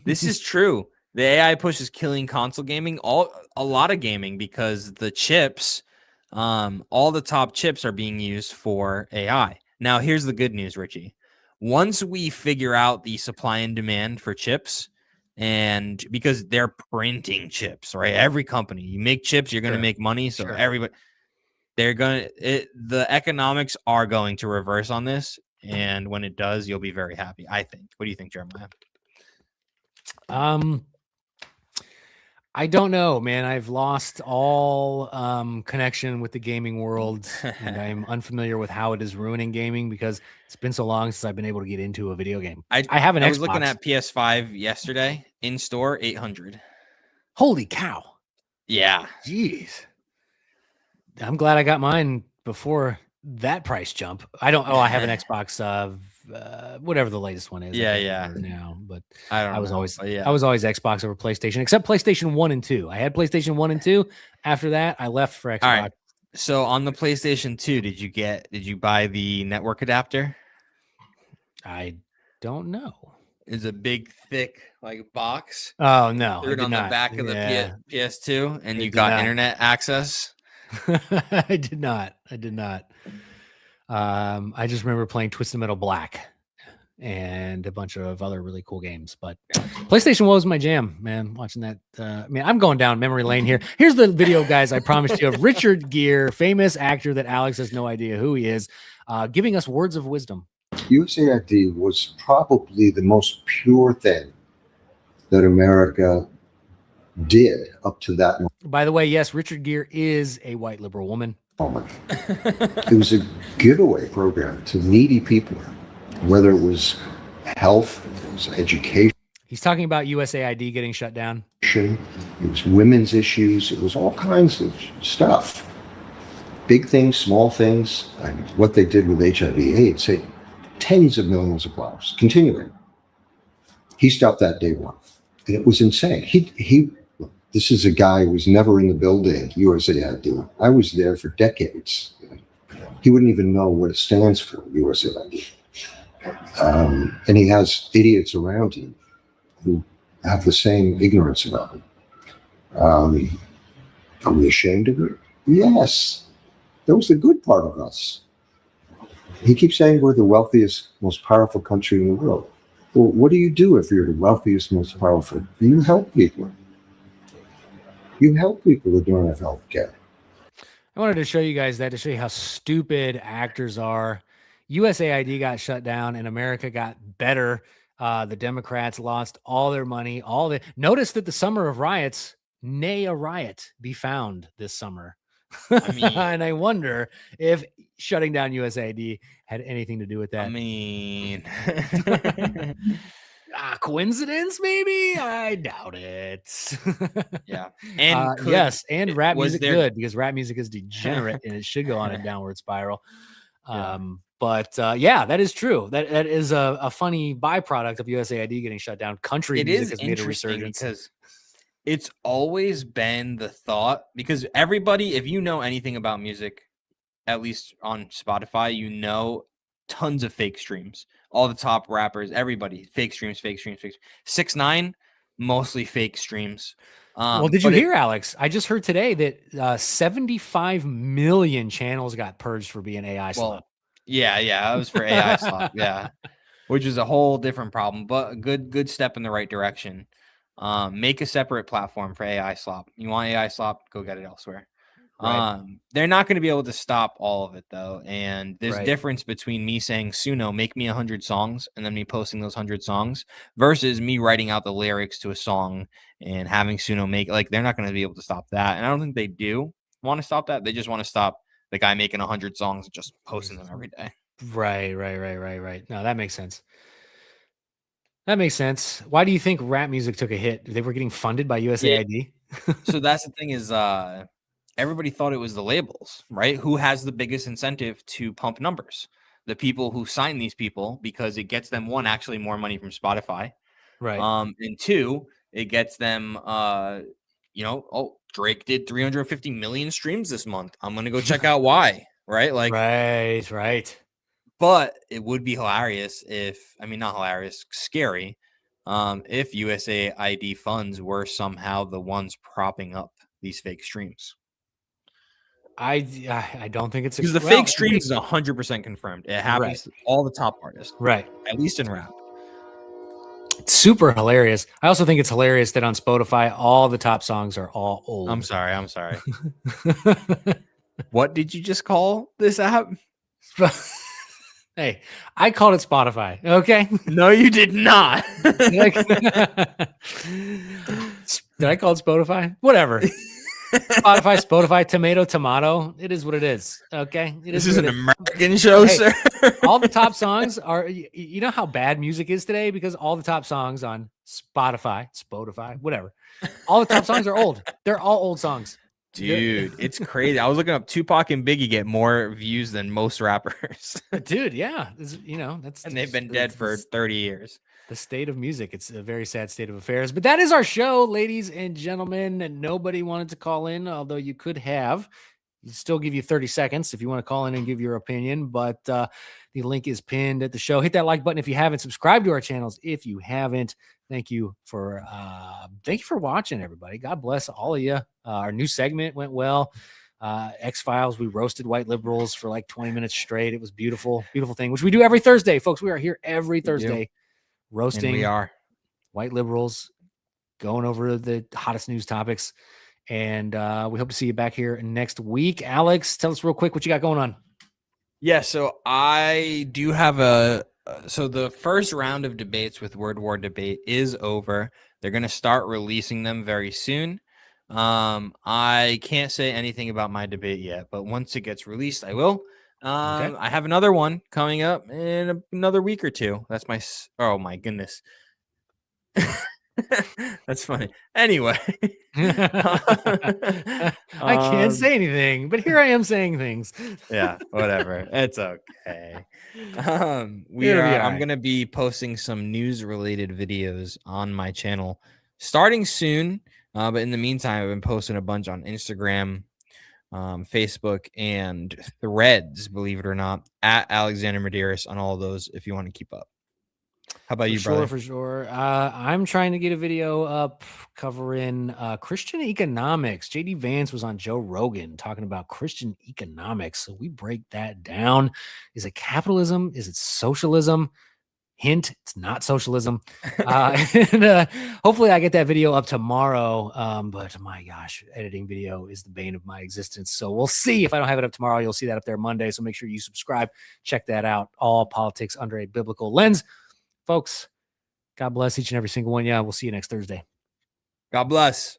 this is true. The AI push is killing console gaming, a lot of gaming, because the chips, all the top chips are being used for AI. Now, here's the good news, Richie. Once we figure out the supply and demand for chips, and because they're printing chips, right? Every company, you make chips, you're going to make money. So everybody, the economics are going to reverse on this. and when it does, you'll be very happy. I think. What do you think, Jeremiah? I don't know, man. I've lost all connection with the gaming world, and I'm unfamiliar with how it is ruining gaming because it's been so long since I've been able to get into a video game. I have an Xbox. I was looking at PS5 yesterday in store, 800. Holy cow! Yeah, jeez. I'm glad I got mine before that price jump. I have an Xbox whatever the latest one is. Yeah. Now, but I was always Xbox over PlayStation, except PlayStation 1 and 2. I had PlayStation 1 and 2. After that, I left for Xbox. All right. So on the PlayStation 2, did you buy the network adapter? I don't know. It's a big, thick box. Oh no! Threw it on the back of the PS2, and you got internet access. I did not. I just remember playing Twisted Metal Black and a bunch of other really cool games. But PlayStation was my jam, man. Watching that. I'm going down memory lane here. Here's the video, guys. I promised you of Richard Gere, famous actor that Alex has no idea who he is, giving us words of wisdom. USAID was probably the most pure thing that America did up to that moment. By the way, yes, Richard Gere is a white liberal woman. It was a giveaway program to needy people, whether it was health, it was education. He's talking about USAID getting shut down. It was women's issues. It was all kinds of stuff. Big things, small things. What they did with HIV/AIDS, saved tens of millions of lives. Continuing. He stopped that day one. And it was insane. This is a guy who was never in the building, USAID. I was there for decades. He wouldn't even know what it stands for, USAID. And he has idiots around him who have the same ignorance about it. Are we ashamed of it? Yes. That was the good part of us. He keeps saying we're the wealthiest, most powerful country in the world. Well, what do you do if you're the wealthiest, most powerful? You help people. You help people who don't have health care. I wanted to show you guys that to show you how stupid actors are. USAID got shut down and America got better. The Democrats lost all their money. Notice that the summer of riots, nay, a riot be found this summer. And I wonder if shutting down USAID had anything to do with that. Coincidence, maybe? I doubt it. Yeah. And yes, and rap music good because rap music is degenerate and it should go on a downward spiral. But that is true. That is a funny byproduct of USAID getting shut down. Country music has made a resurgence because it's always been the thought, because everybody, if you know anything about music, at least on Spotify, you know tons of fake streams. All the top rappers, everybody, fake streams. 6ix9ine, mostly fake streams. Well, did you hear, Alex? I just heard today that 75 million channels got purged for being AI slop. Yeah, that was for AI slop. Yeah, which is a whole different problem, but a good step in the right direction. Make a separate platform for AI slop. You want AI slop? Go get it elsewhere. Right. They're not going to be able to stop all of it though, and there's a difference between me saying, Suno, make me 100 songs, and then me posting those 100 songs versus me writing out the lyrics to a song and having Suno make, they're not going to be able to stop that. And I don't think they do want to stop that. They just want to stop the guy making 100 songs and just posting them every day. Right. No, that makes sense. Why do you think rap music took a hit? They were getting funded by USAID. So that's the thing is, everybody thought it was the labels, right? Who has the biggest incentive to pump numbers? The people who sign these people, because it gets them, one, actually more money from Spotify. Right. And two, it gets them, Drake did 350 million streams this month. I'm going to go check out why, right? Right. But it would be hilarious scary, if USAID funds were somehow the ones propping up these fake streams. I don't think it's because the fake streams is 100% confirmed. It happens to all the top artists, right? At least in rap. It's super hilarious. I also think it's hilarious that on Spotify, all the top songs are all old. I'm sorry. What did you just call this app? Hey, I called it Spotify. Okay. No, you did not. Did I call it Spotify? Whatever. Spotify, tomato. It is what it is. Okay. This is an American show, sir. All the top songs are, you know how bad music is today? Because all the top songs on Spotify, whatever. All the top songs are old. They're all old songs. Dude, it's crazy. I was looking up Tupac and Biggie get more views than most rappers. Dude, yeah. And they've been dead for 30 years. The state of music. It's a very sad state of affairs. But that is our show, ladies and gentlemen. And nobody wanted to call in, although you could have. We'll still give you 30 seconds if you want to call in and give your opinion. But the link is pinned at the show. Hit that like button if you haven't. Subscribe to our channels if you haven't. Thank you for watching, everybody. God bless all of you. Our new segment went well. X-Files, we roasted white liberals for like 20 minutes straight. It was beautiful thing, which we do every Thursday, folks. We are here every Thursday roasting. And we are white liberals, going over the hottest news topics. And we hope to see you back here next week. Alex, tell us real quick what you got going on. Yeah, so I do have so the first round of debates with Word War Debate is over. They're going to start releasing them very soon. I can't say anything about my debate yet, but once it gets released, I will. Okay. I have another one coming up in another week or two. That's oh my goodness. That's funny. Anyway. I can't say anything, but here I am saying things. Yeah, whatever. It's okay. I'm going to be posting some news related videos on my channel starting soon. But in the meantime, I've been posting a bunch on Instagram, Facebook, and Threads, believe it or not, at Alexander Medeiros on all of those if you want to keep up. How about you, brother? For sure. I'm trying to get a video up covering Christian economics. JD Vance was on Joe Rogan talking about Christian economics. So we break that down. Is it capitalism? Is it socialism? Hint, it's not socialism. And hopefully I get that video up tomorrow. But my gosh, editing video is the bane of my existence. So we'll see. If I don't have it up tomorrow, you'll see that up there Monday. So make sure you subscribe. Check that out. All politics under a biblical lens. Folks, God bless each and every single one. Yeah, we'll see you next Thursday. God bless.